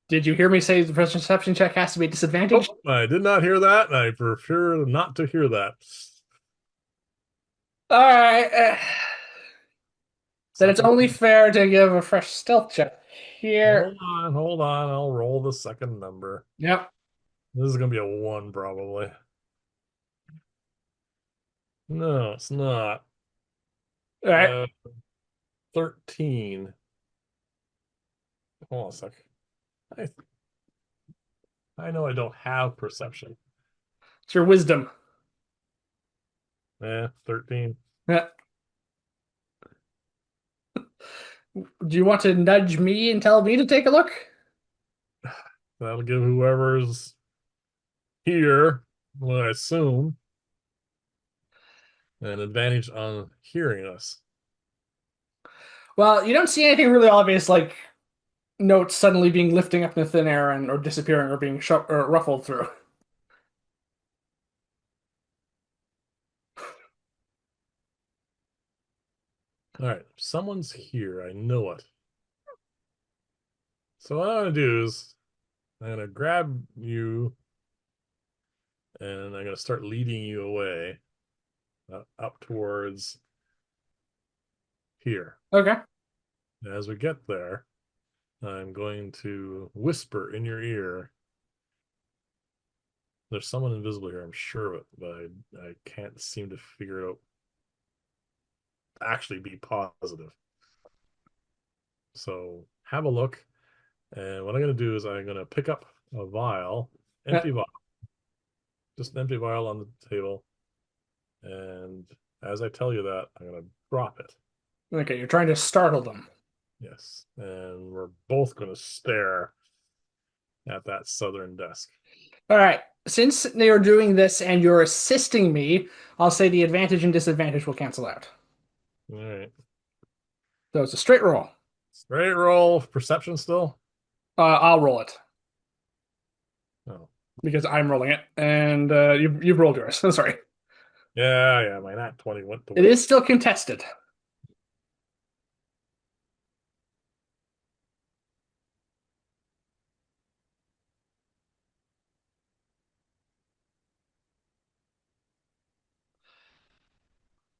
Did you hear me say the perception check has to be at disadvantage? Oh, I did not hear that, and I prefer not to hear that. All right. Then it's Second. only fair to give a fresh stealth check here. Hold on. I'll roll the second number. Yep. This is gonna be a one, probably. No, it's not. All right. Uh, 13. Hold on a sec. I I know I don't have perception. It's your wisdom. 13. Yeah. Do you want to nudge me and tell me to take a look? That'll give whoever's here, what I assume, an advantage on hearing us. Well, you don't see anything really obvious like notes suddenly being lifting up in the thin air and or disappearing or being or ruffled through. All right, someone's here. I know it. So what I'm gonna do is I'm gonna grab you and I'm gonna start leading you away up towards here. Okay. As we get there, I'm going to whisper in your ear. There's someone invisible here, I'm sure of it, but I can't seem to figure out actually be positive. So have a look. And what I'm going to do is I'm going to pick up a vial, Yeah. empty vial, just an empty vial on the table. And as I tell you that, I'm going to drop it. Okay, you're trying to startle them. Yes. And we're both going to stare at that southern desk. All right. Since they are doing this and you're assisting me, I'll say the advantage and disadvantage will cancel out. All right. So it's a straight roll. Straight roll. Perception still? I'll roll it Oh. because I'm rolling it, and you've rolled yours. Sorry. Yeah. My nat 20 went to It waste. is still contested.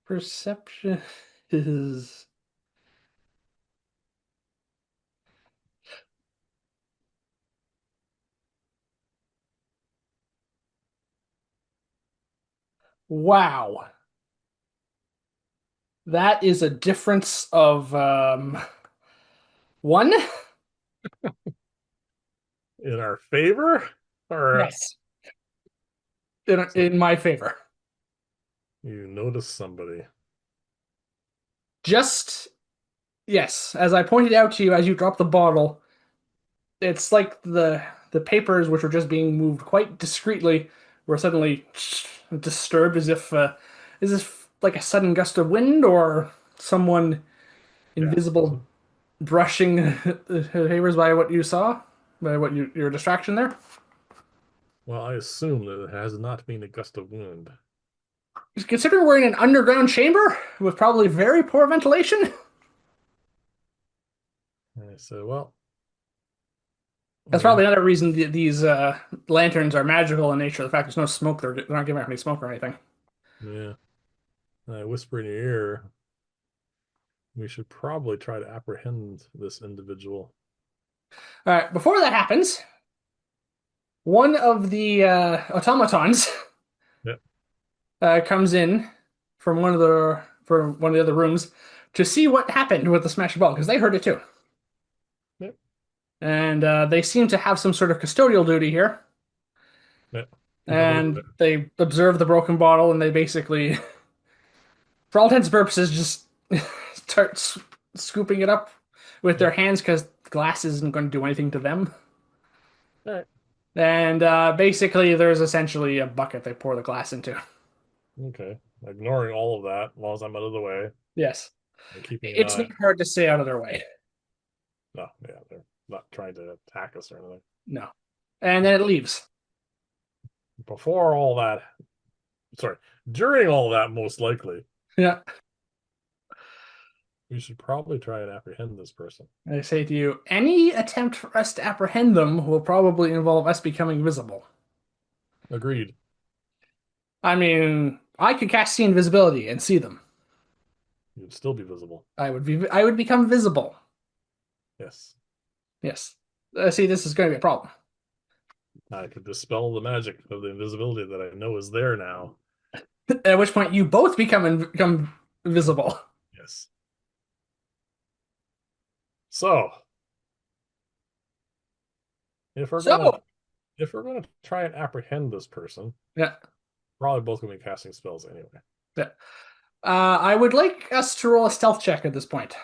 Perception is wow. That is a difference of one. In our favor? Or Yes, in so in my favor. you notice somebody. Just yes, as I pointed out to you as you dropped the bottle, it's like the papers which were just being moved quite discreetly were suddenly disturbed as if is this like a sudden gust of wind or someone Yeah. That's invisible brushing the papers by what you saw, by what your distraction there? Well, I assume that it has not been a gust of wind. Considering we're in an underground chamber with probably very poor ventilation, And I said, well, that's I, probably another reason these lanterns are magical in nature. The fact there's no smoke, they're not giving out any smoke or anything. yeah. And I whisper in your ear, we should probably try to apprehend this individual. All right, before that happens, one of the automatons Yep, comes in from one of the other rooms to see what happened with the smash ball because they heard it too, yep, and they seem to have some sort of custodial duty here. yep. Keep a look And at they observe the broken bottle, and they basically, for all intents and purposes, just start scooping it up with it. their Yep. hands because glass isn't going to do anything to them. All right. And basically, there's essentially a bucket they pour the glass into. Okay. Ignoring all of that, as long as I'm out of the way Yes. and keeping an It's eye. not hard to stay out of their way. No, yeah, they're not trying to attack us or anything. No. And then it leaves. Before all that, sorry, during all that, most likely, Yeah. we should probably try and apprehend this person. I say to you, any attempt for us to apprehend them will probably involve us becoming visible. Agreed. I mean, I could cast see invisibility and see them. You'd still be visible. I would become visible. Yes. Yes. See, this is going to be a problem. I could dispel the magic of the invisibility that I know is there now. At which point you both become visible. Yes. So, if we're gonna So, if we're gonna try and apprehend this person, yeah, probably both gonna be casting spells anyway. yeah. I would like us to roll a stealth check at this point.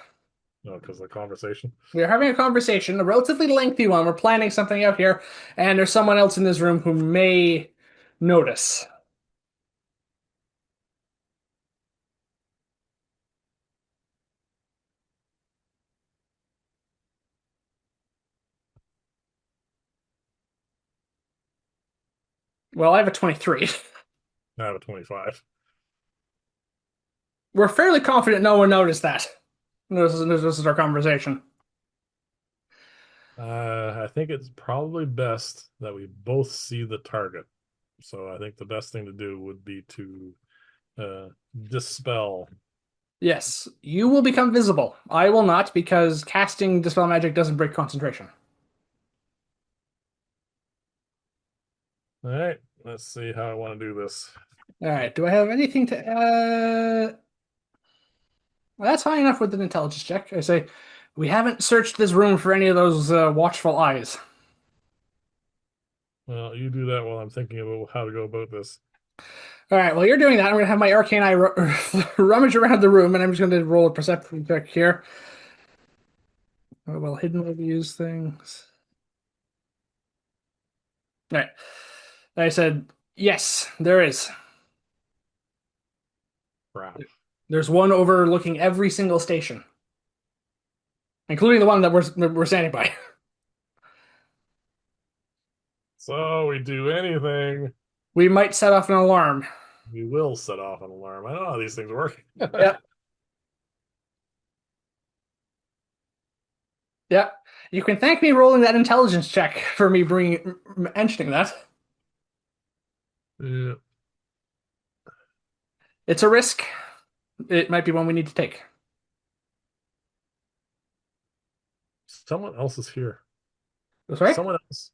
No, because the conversation. We are having a conversation, a relatively lengthy one. We're planning something out here, and there's someone else in this room who may notice. Well, I have a 23. I have a 25. We're fairly confident no one noticed that. This is our conversation. I think it's probably best that we both see the target. So I think the best thing to do would be to uh, dispel. Yes, you will become visible. I will not because casting Dispel Magic doesn't break concentration. All right, let's see how I want to do this. All right, do I have anything to well, that's high enough with an intelligence check. I say, we haven't searched this room for any of those watchful eyes. Well, you do that while I'm thinking about how to go about this. All right, while you're doing that, I'm going to have my arcane eye rummage around the room, and I'm just going to roll a perception check here. Oh, well, hidden reviews things. All right, I said yes, there is. Crap. There's one overlooking every single station, including the one that we're standing by. So we do anything, We might set off an alarm. we will set off an alarm. I know how these things work. Yep, yep. You can thank me rolling that intelligence check for me bringing mentioning that. Yeah. It's a risk. It might be one we need to take. Someone else is here. Sorry? Someone else.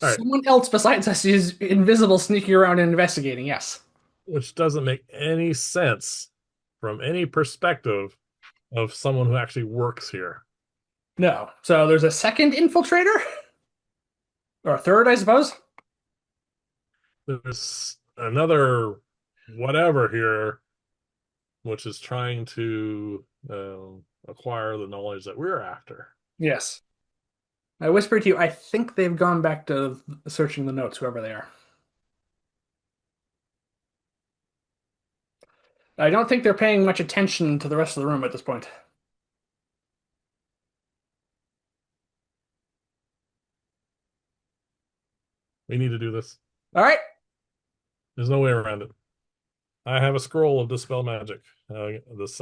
All right. Someone else besides us is invisible, sneaking around and investigating. Yes. Which doesn't make any sense from any perspective of someone who actually works here. No. So there's a second infiltrator, or a third, I suppose. There's another whatever here, which is trying to acquire the knowledge that we're after. Yes. I whispered to you. I think they've gone back to searching the notes, whoever they are. I don't think they're paying much attention to the rest of the room at this point. We need to do this. All right. There's no way around it. I have a scroll of dispel magic. Just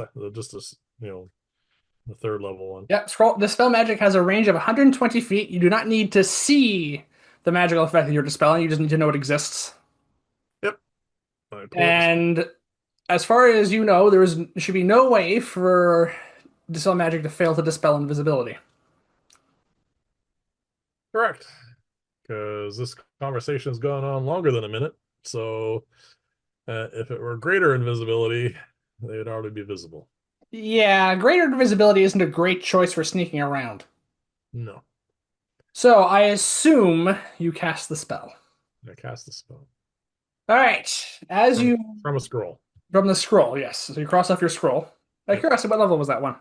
this, the third level one. Yep. Scroll. The spell magic has a range of 120 feet. You do not need to see the magical effect that you're dispelling. You just need to know it exists. Yep. I pull up the scroll. And as far as you know, should be no way for dispel magic to fail to dispel invisibility. Correct. Because this conversation has gone on longer than a minute. So if it were greater invisibility, they would already be visible. Yeah, greater visibility isn't a great choice for sneaking around. No. So I assume you cast the spell. I cast the spell All right. As from you from a scroll. from the scroll, yes. So you cross off your scroll. Out of Yep. curiosity, what level was that one?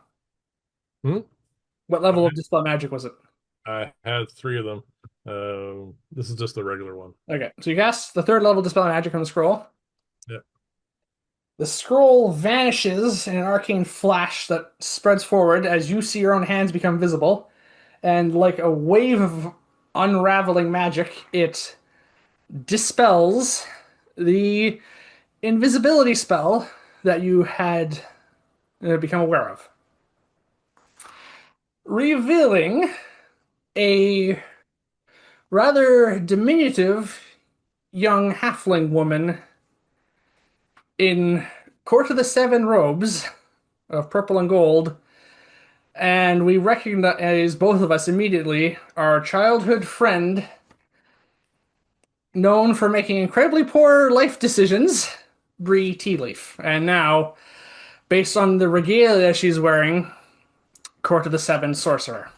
Hmm? What I, level of dispel magic was it? I had three of them. This is just the regular one. Okay, so you cast the third level Dispel Magic on the scroll. Yeah. The scroll vanishes in an arcane flash that spreads forward as you see your own hands become visible, and like a wave of unraveling magic, it dispels the invisibility spell that you had become aware of, revealing a rather diminutive young halfling woman in Court of the Seven robes of purple and gold. And we recognize both of us immediately our childhood friend, known for making incredibly poor life decisions, Bree Tealeaf. And now, based on the regalia she's wearing, Court of the Seven Sorcerer.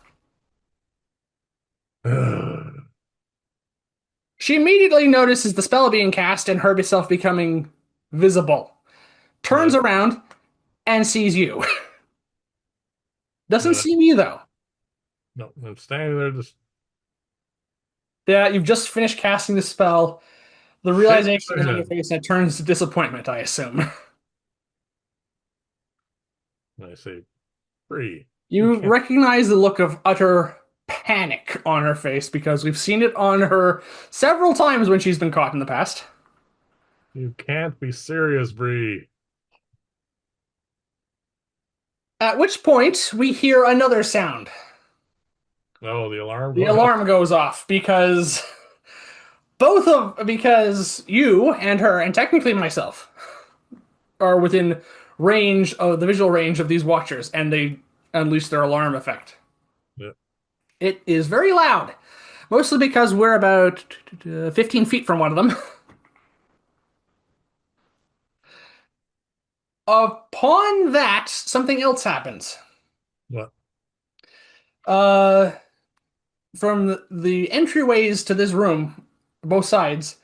She immediately notices the spell being cast and herself becoming visible. Turns Yeah. around and sees you. Doesn't Yeah. see me though. No, I'm standing there just Yeah, you've just finished casting the spell. The shaking realization my is on your head. face and it turns to disappointment, I assume. And I say, Bree, you You can't recognize the look of utter panic on her face because we've seen it on her several times when she's been caught in the past. you can't be serious, Bree. At which point, we hear another sound. Oh, the alarm The going off. alarm goes off because you and her, and technically myself, are within range of the visual range of these watchers, and they unleash their alarm effect. Yeah. It is very loud, mostly because we're about 15 feet from one of them. Upon that, something else happens. What? Uh, from the entryways to this room, both sides,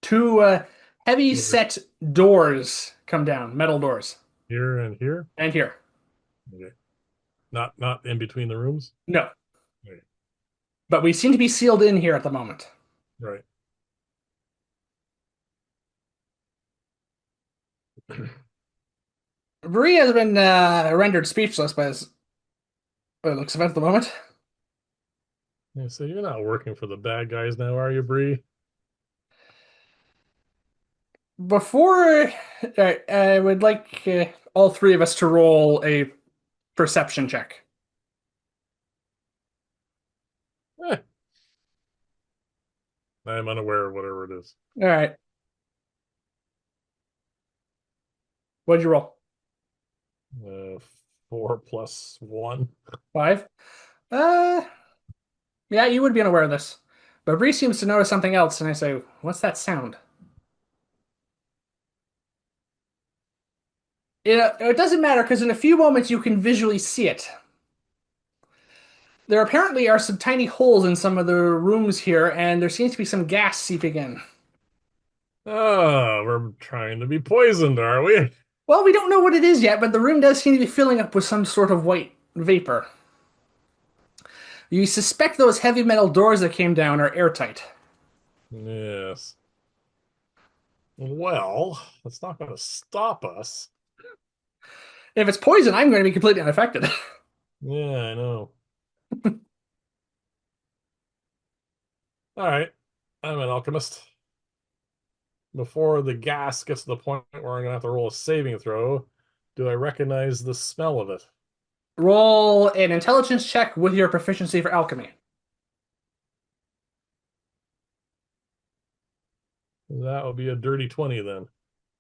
two heavy Over set doors come down, metal doors. here and here? And here. Okay. Not in between the rooms? No. Okay. But we seem to be sealed in here at the moment. Right. Bree has been rendered speechless by his, what it looks of it at the moment. Yeah, so you're not working for the bad guys now, are you, Bree? Before, I would like all three of us to roll a perception check. Eh, I'm unaware of whatever it is. All right. What'd you roll? Uh, 4 plus 1. Five? Uh, yeah, you would be unaware of this. But Bree seems to notice something else, and I say, what's that sound? It doesn't matter because in a few moments you can visually see it. There apparently are some tiny holes in some of the rooms here, and there seems to be some gas seeping in. Oh, we're trying to be poisoned, are we? Well, we don't know what it is yet, but the room does seem to be filling up with some sort of white vapor. You suspect those heavy metal doors that came down are airtight. Yes. Well, that's not going to stop us. If it's poison, I'm going to be completely unaffected. Yeah, I know. All right. I'm an alchemist. Before the gas gets to the point where I'm going to have to roll a saving throw, do I recognize the smell of it? Roll an intelligence check with your proficiency for alchemy. That would be a dirty 20 then.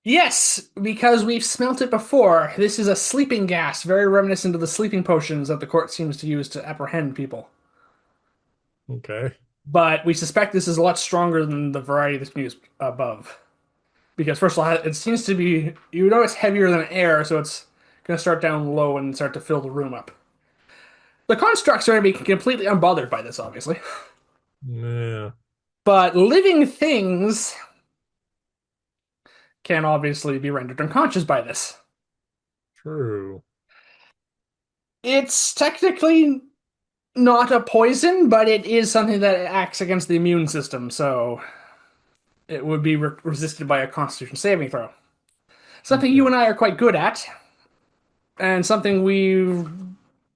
Yes, because we've smelt it before. This is a sleeping gas, very reminiscent of the sleeping potions that the court seems to use to apprehend people. Okay. But we suspect this is a lot stronger than the variety that's been used above. Because first of all, it seems to be, you know, it's heavier than air, so it's going to start down low and start to fill the room up. The constructs are going to be completely unbothered by this, obviously. Yeah, But living things can obviously be rendered unconscious by this. true. It's technically. Not a poison, but it is something that acts against the immune system, so it would be resisted by a Constitution saving throw. Something you Okay. and I are quite good at, and something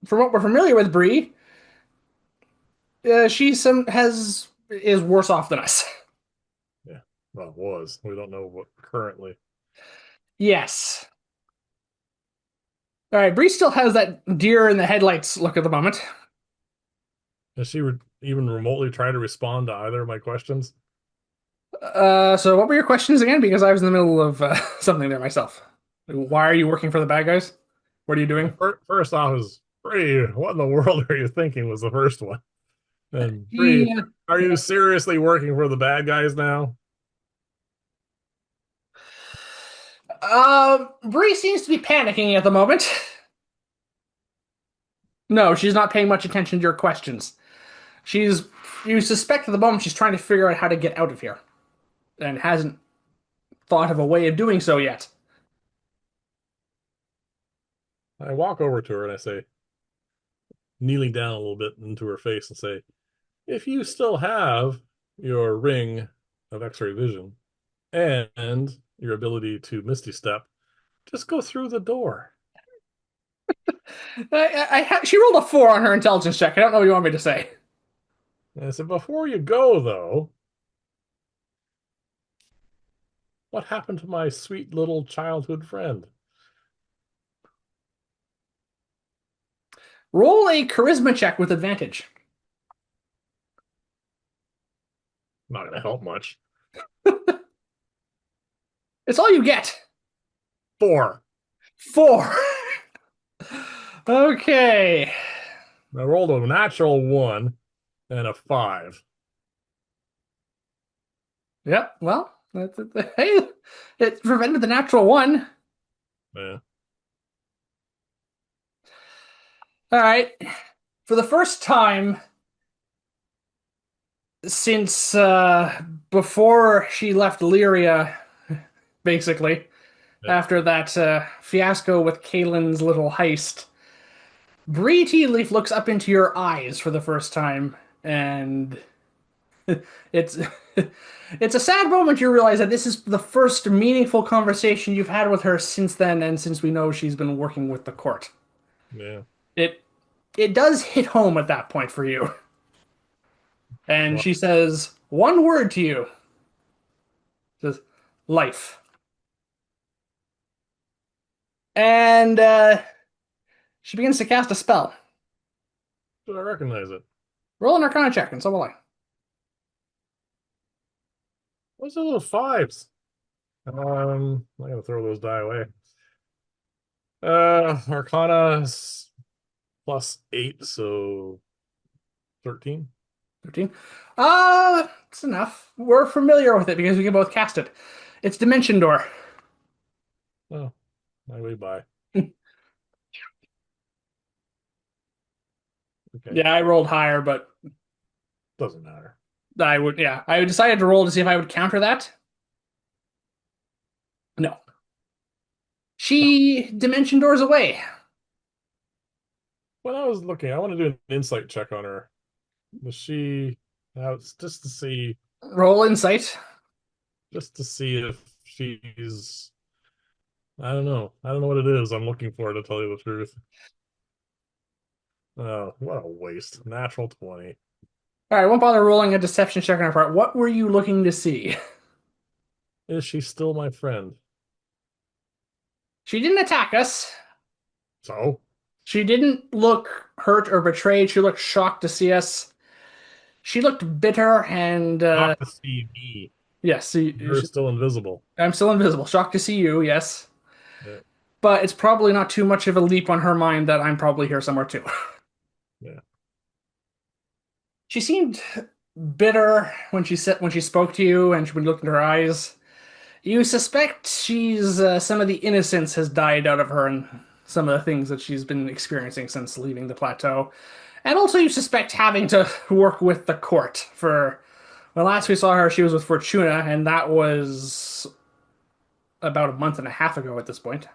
from what we're familiar with, Bree, she some has is worse off than us. Yeah. Well, it was. We don't know what currently. Yes. All right, Bree still has that deer in the headlights look at the moment. Has she even remotely try to respond to either of my questions? So what were your questions again? Because I was in the middle of something there myself. Why are you working for the bad guys? What are you doing? First off, is Bree, what in the world are you thinking? Was the first one. And Bree, Yeah. are you seriously working for the bad guys now? Bree seems to be panicking at the moment. No, she's not paying much attention to your questions. She's You suspect at the moment she's trying to figure out how to get out of here and hasn't thought of a way of doing so yet. I walk over to her and I say, kneeling down a little bit into her face and say, if you still have your ring of X-ray vision and your ability to Misty Step, just go through the door. She rolled a 4 on her intelligence check. I don't know what you want me to say. And I said, before you go, though, what happened to my sweet little childhood friend? Roll a charisma check with advantage. Not going to help much. It's all you get. 4. 4. Okay. I rolled a natural 1 and a 5. Yep. Well, hey, it prevented the natural one. Yeah, All right. For the first time since before she left Lyria, basically, yeah, after that fiasco with Kaylin's little heist, Bree Tea Leaf looks up into your eyes for the first time, and it's it's a sad moment. You realize that this is the first meaningful conversation you've had with her since then, and since we know she's been working with the court. yeah. It it does hit home at that point for you. And Well, she says one word to you. Says life. And she begins to cast a spell. I recognize it. Roll an Arcana check, and so will I. What's the little fives? I'm gonna throw those die away. Arcana +8, so 13. 13. It's enough. We're familiar with it because we can both cast it. It's Dimension Door. Oh, my way by. Okay, Yeah, I rolled higher, but doesn't matter. yeah. I decided to roll to see if I would counter that. No. No. She Dimension Doors away. When I was looking, I want to do an insight check on her. Was she it's Roll insight. just to see if she's I don't know. I don't know what it is I'm looking for to tell you the truth. Oh, what a waste. Natural 20. All right, I won't bother rolling a deception check on her part. What were you looking to see? Is she still my friend? She didn't attack us. So, She didn't look hurt or betrayed. She looked shocked to see us. She looked bitter and not to see me. yes, You're still invisible. I'm still invisible. Shocked to see you, yes. Yeah, But it's probably not too much of a leap on her mind that I'm probably here somewhere too. yeah, She seemed bitter when she spoke to you and when you looked into her eyes. You suspect she's some of the innocence has died out of her and some of the things that she's been experiencing since leaving the plateau. And also you suspect having to work with the court for when last we saw her she was with Fortuna and that was about a month and a half ago at this point.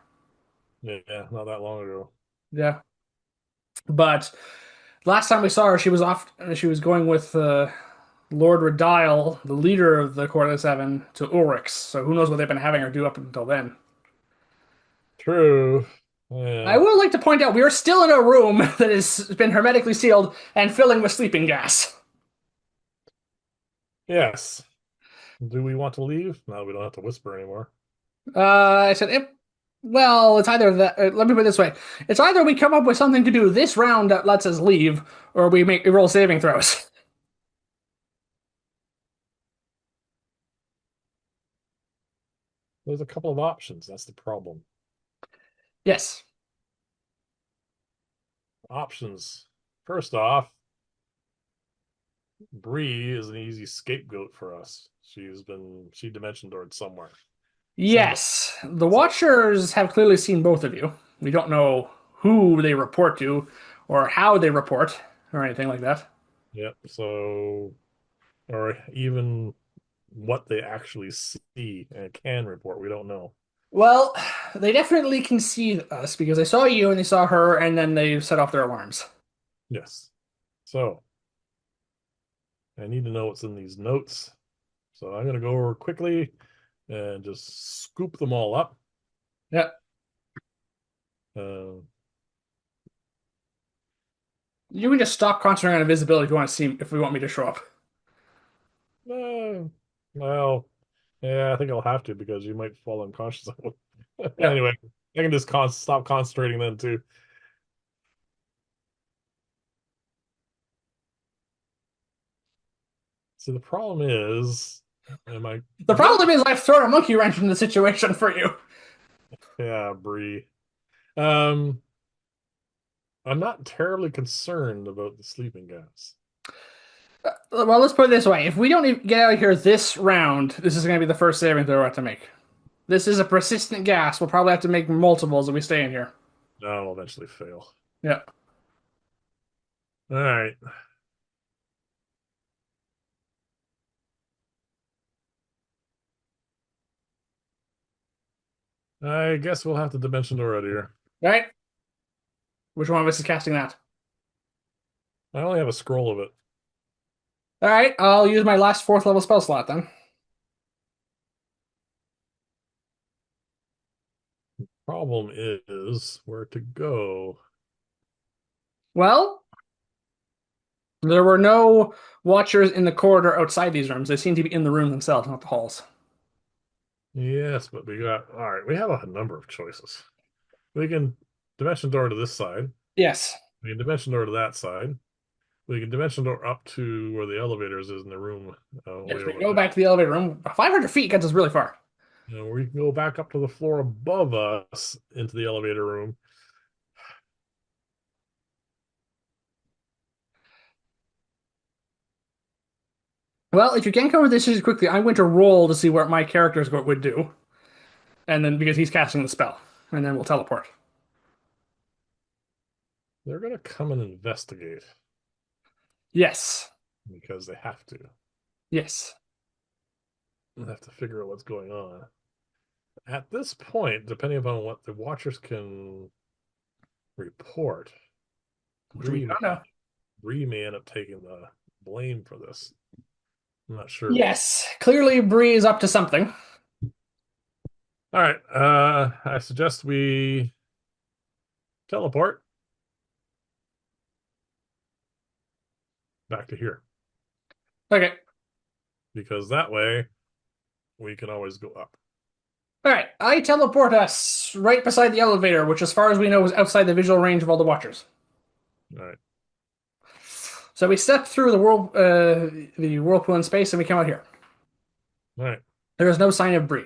yeah, not that long ago. Yeah. But Last time we saw her, she was off. She was going with Lord Radial, the leader of the Court of the Seven, to Ulrich. So who knows what they've been having her do up until then. True. I Yeah. would like to point out we are still in a room that has been hermetically sealed and filling with sleeping gas. Yes. Do we want to leave? No, we don't have to whisper anymore. I said, well, it's either that. Let me put it this way: it's either we come up with something to do this round that lets us leave, or we roll saving throws. There's a couple of options. That's the problem. Yes. Options. First off, Bree is an easy scapegoat for us. She dimension doored somewhere. Some Yes. The so Watchers have clearly seen both of you. We don't know who they report to, or how they report, or anything like that. yeah, so or even what they actually see and can report. We don't know. Well, they definitely can see us because they saw you and they saw her, and then they set off their alarms. Yes. So I need to know what's in these notes. So I'm gonna go over quickly and just scoop them all up. Yeah. Uh, You can just stop concentrating on invisibility if you want to see if we want me to show up. uh, well, yeah, I think I'll have to because you might fall unconscious. Yeah. Anyway, I can just stop concentrating then too. So the problem is, am I The getting? problem is I've thrown a monkey wrench in the situation for you. Yeah, Bree. Um, I'm not terribly concerned about the sleeping gas. Well, let's put it this way. If we don't even get out of here this round, this is going to be the first saving throw we have to make. This is a persistent gas. We'll probably have to make multiples if we stay in here. No, I'll eventually fail. Yeah. All right. I guess we'll have to dimension door out of here. All right. Which one of us is casting that? I only have a scroll of it. All right. I'll use my last fourth level spell slot then. Problem is where to go. Well, there were no watchers in the corridor outside these rooms. They seem to be in the room themselves, not the halls. Yes, but we got all right. We have a number of choices. We can dimension door to this side. Yes. We can dimension door to that side. We can dimension door up to where the elevators is in the room way Yes, we over can go there. back to the elevator room. 500 feet gets us really far. We can go back up to the floor above us into the elevator room. Well, if you can cover this issue quickly, I'm going to roll to see what my characters would do. And then because he's casting the spell. And then we'll teleport. They're gonna come and investigate Yes. because they have to. Yes. They have to figure out what's going on. At this point, depending upon what the watchers can report, Which we Bree don't may, know. Bree may end up taking the blame for this. I'm not sure. Yes. Clearly Bree is up to something. All right. I suggest we teleport back to here Okay. because that way we can always go up. Alright. I teleport us right beside the elevator, which as far as we know is outside the visual range of all the watchers. All right. So we step through the whirlpool in space and we come out here. All right. There is no sign of Bree.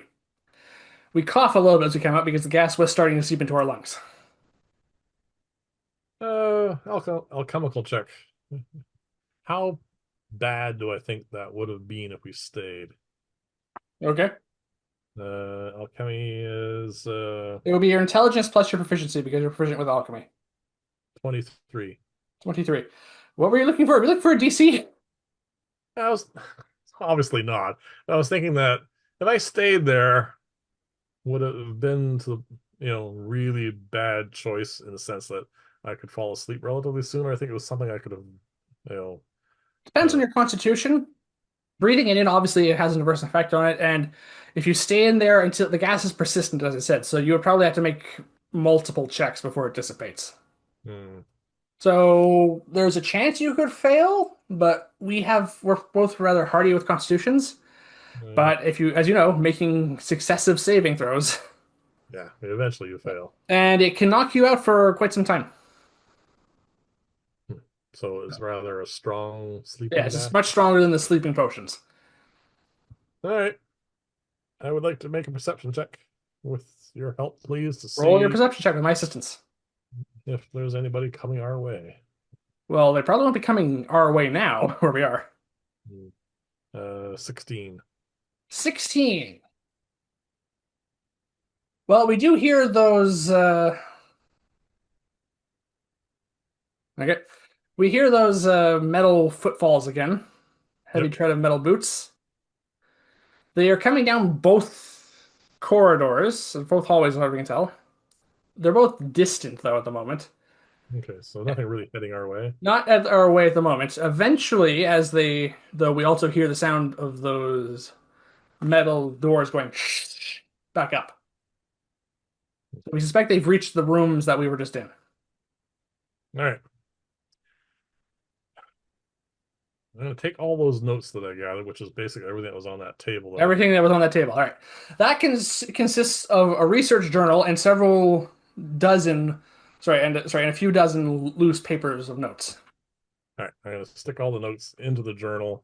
We cough a little bit as we come out because the gas was starting to seep into our lungs. Alchemical check. How bad do I think that would have been if we stayed? Okay. Alchemy is It will be your intelligence plus your proficiency because you're proficient with alchemy. 23. 23. What were you looking for? Were you looking for a DC? I was obviously not. I was thinking that if I stayed there, would it have been to really bad choice in the sense that I could fall asleep relatively soon, or I think it was something I could have, you know, Depends on uh, your constitution. Breathing it in, obviously, it has an adverse effect on it, and if you stay in there until the gas is persistent, as I said, so you would probably have to make multiple checks before it dissipates. hmm, So there's a chance you could fail, but we're both rather hardy with constitutions. uh, But if you, as you know, making successive saving throws, yeah, eventually you fail. and it can knock you out for quite some time. Hmm. So it's rather a strong Yeah, sleeping it's just gas. much stronger than the sleeping potions. All right, I would like to make a perception check with your help, please, to Roll your see perception check with my assistance. if there's anybody coming our way. Well, they probably won't be coming our way now, where we are. Hmm. 16. 16. Well, we do hear those. Okay, we hear those metal footfalls again. Heavy Yep. tread of metal boots. They are coming down both corridors, both hallways, whatever we can tell. They're both distant, though, at the moment. Okay, so nothing really heading our way. Not at our way at the moment. Eventually, though, we also hear the sound of those metal doors going back up. So we suspect they've reached the rooms that we were just in. All right. I'm going to take all those notes that I gathered, which is basically everything that was on that table there. Everything that was on that table. All right. That consists of a research journal and several dozen, and a few dozen loose papers of notes. All right. I'm going to stick all the notes into the journal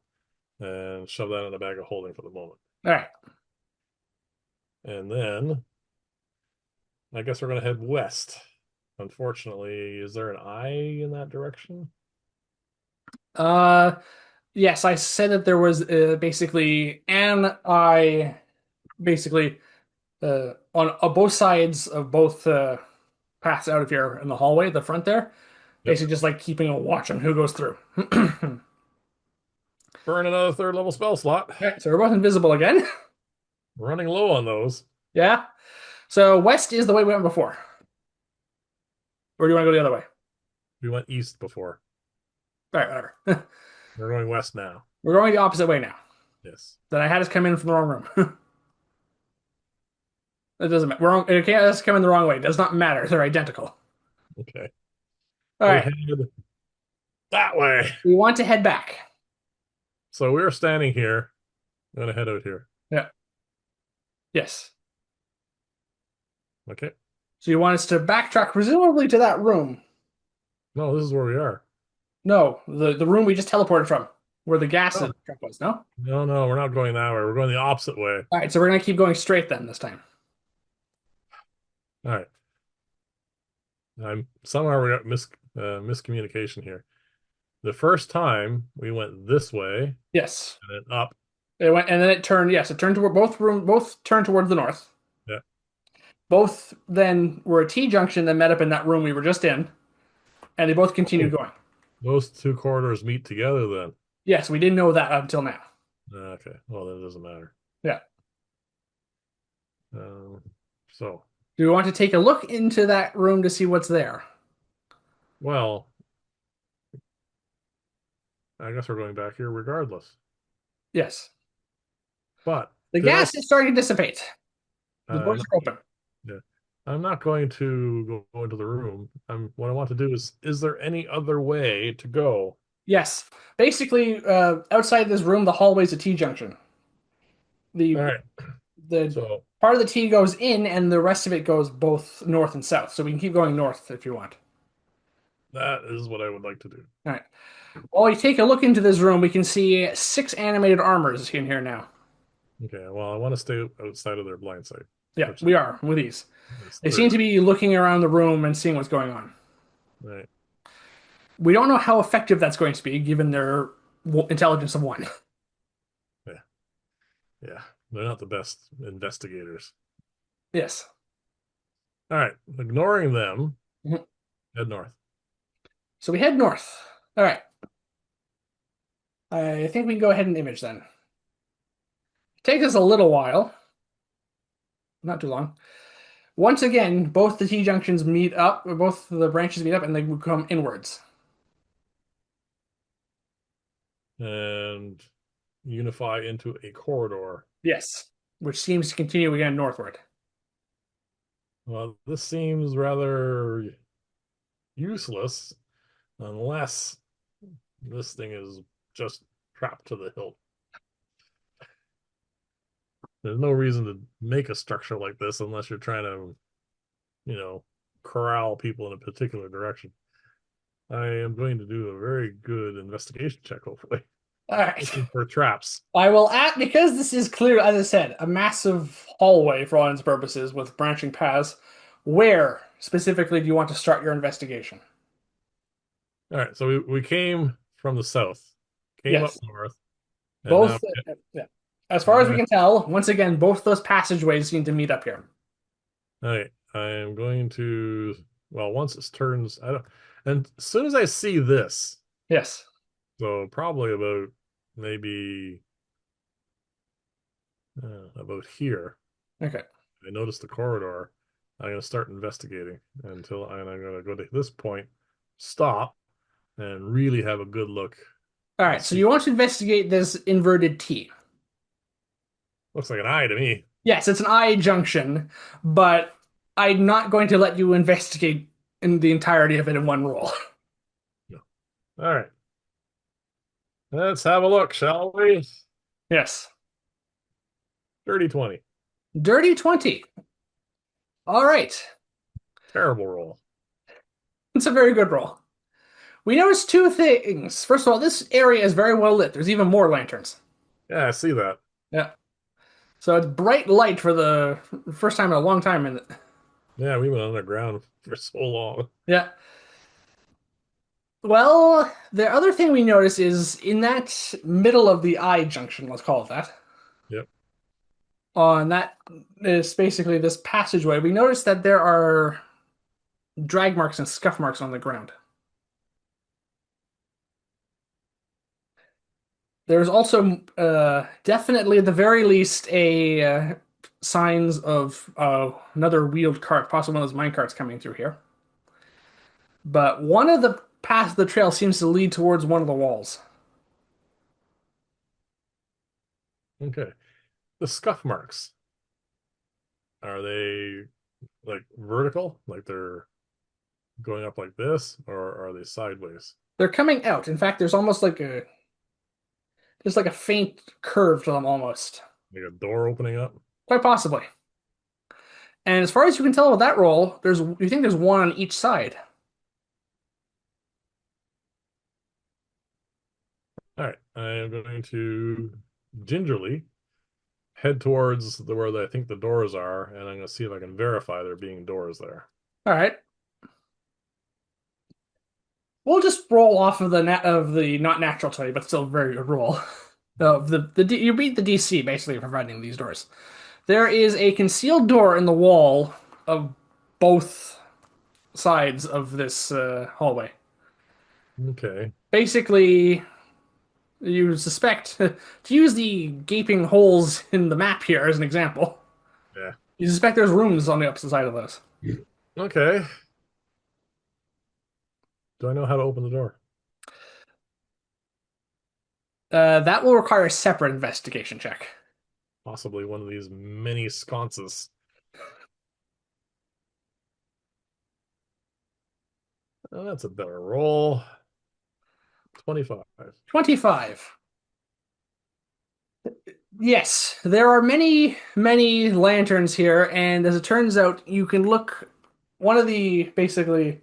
and shove that in a bag of holding for the moment. All right. And then I guess we're going to head west. Unfortunately, is there an eye in that direction? Uh, yes, I said that there was basically an eye, basically on both sides of both paths out of here in the hallway, the front there. Yep. Basically, just like keeping a watch on who goes through. Burn another third level spell slot. Okay, so we're both invisible again. Running low on those. Yeah. So west is the way we went before. Or do you want to go the other way? We went east before. All right, whatever. We're going west now. We're going the opposite way now. Yes. Then I had us come in from the wrong room. It doesn't matter. We're wrong. It can't us come in the wrong way. It does not matter. They're identical. Okay. All We right. head that way. We want to head back. So we're standing here. I'm going to head out here. Yeah. Yes. Okay. So you want us to backtrack, presumably to that room. No, this is where we are. No, the room we just teleported from, where the gas Oh, truck was. No. no, no, we're not going that way. We're going the opposite way. All right. So we're gonna keep going straight then this time. All right. I'm somehow we got miscommunication here. The first time we went this way Yes. and then up. It went, and then it turned. Yes, it turned toward both turned towards the north. Yeah. Both then were a T junction that met up in that room we were just in, and they both continued Oh, going. those two corridors meet together then. Yes, we didn't know that until now. Okay. Well, then it doesn't matter. Yeah. Um, so, Do we want to take a look into that room to see what's there? well, I guess we're going back here regardless. Yes. But The did I? gas is starting to dissipate. The I'm doors not, are open. yeah. I'm not going to go into the room. What I want to do is there any other way to go? Yes. Basically, outside this room, the hallway's a T junction. All The right. the So part of the T goes in, and the rest of it goes both north and south. So we can keep going north if you want. that is what I would like to do. All right. While we take a look into this room, we can see six animated armors in here now. Okay. Well, I want to stay outside of their blind sight, Yeah, which we are with these. is They three seem of to them. be looking around the room and seeing what's going on. Right. We don't know how effective that's going to be, given their intelligence of one. Yeah. Yeah. They're not the best investigators. Yes. All right. Ignoring them, Mhm. head north. So we head north. All right. I think we can go ahead and image then. Take us a little while, not too long. Once again, both the T junctions meet up, or both the branches meet up, and they come inwards. and unify into a corridor. Yes, which seems to continue again northward. Well, this seems rather useless unless this thing is just trapped to the hilt. There's no reason to make a structure like this unless you're trying to, you know, corral people in a particular direction. I am going to do a very good investigation check, hopefully, All right. looking for traps. I will add, because this is clear, as I said, a massive hallway for all intents and purposes with branching paths. Where specifically do you want to start your investigation? All right, so we came from the south, came up Yes, north, and now, both. Yeah. As far as we now can tell, once again, both those passageways seem to meet up here. all right, I am going to, well, once it turns, I don't, and as soon as I see this, Yes. so probably about maybe about here, Okay. I notice the corridor. I'm going to start investigating and I'm going to go to this point, stop, and really have a good look All and right. So see. you want to investigate this inverted T. Looks like an eye to me. Yes, it's an I junction, but I'm not going to let you investigate in the entirety of it in one roll. No. All right, let's have a look, shall we? Yes. Dirty 20. Dirty 20. All right. Terrible roll. It's a very good roll. We noticed two things. First of all, this area is very well lit. There's even more lanterns. Yeah, I see that. Yeah. So it's bright light for the first time in a long time. And Yeah, we've been underground for so long. yeah. Well, the other thing we notice is in that middle of the I junction, let's call it that, Yep. on that is basically this passageway. We notice that there are drag marks and scuff marks on the ground. There's also definitely, at the very least, a signs of another wheeled cart, possibly one of those mine carts coming through here. But one of the paths of the trail seems to lead towards one of the walls. Okay. The scuff marks, are they like vertical? Like they're going up like this, or are they sideways? They're coming out. In fact, there's like a faint curve to them almost. Like a door opening up? Quite possibly. And as far as you can tell with that roll, you think there's one on each side. All right. I am going to gingerly head towards where I think the doors are, and I'm going to see if I can verify there being doors there. All right. We'll just roll off of the not natural 20, but still very good roll. You beat the DC basically for finding these doors. There is a concealed door in the wall of both sides of this hallway. Okay. Basically, you suspect to use the gaping holes in the map here as an example. Yeah. You suspect there's rooms on the opposite side of those. Okay. Do I know how to open the door? That will require a separate investigation check. Possibly one of these mini sconces. Oh, that's a better roll. 25. 25. Yes, there are many, many lanterns here, and as it turns out, you can look basically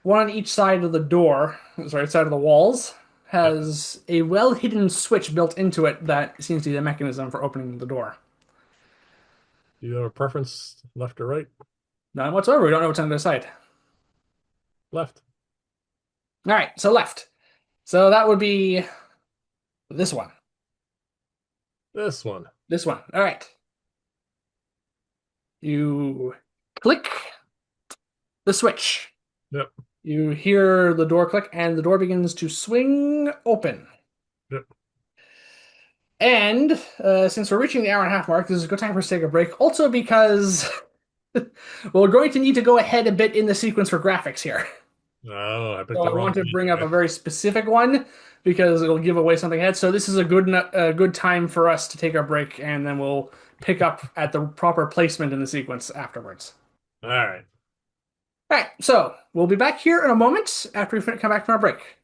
one on each side of the door, sorry, side of the walls, Yep. has a well-hidden switch built into it that seems to be the mechanism for opening the door. Do you have a preference, left or right? None whatsoever. We don't know what's on the other side. Left. All right, so left. So that would be this one. This one. This one. All right. You click the switch. Yep. You hear the door click, and the door begins to swing open. Yep. And since we're reaching the hour and a half mark, this is a good time for us to take a break. Also, because Well, we're going to need to go ahead a bit in the sequence for graphics here. Oh, I picked So the I wrong want to one, bring did up I? a very specific one because it'll give away something ahead. So this is a good time for us to take our break, and then we'll pick up at the proper placement in the sequence afterwards. All right. All right, so we'll be back here in a moment after we come back from our break.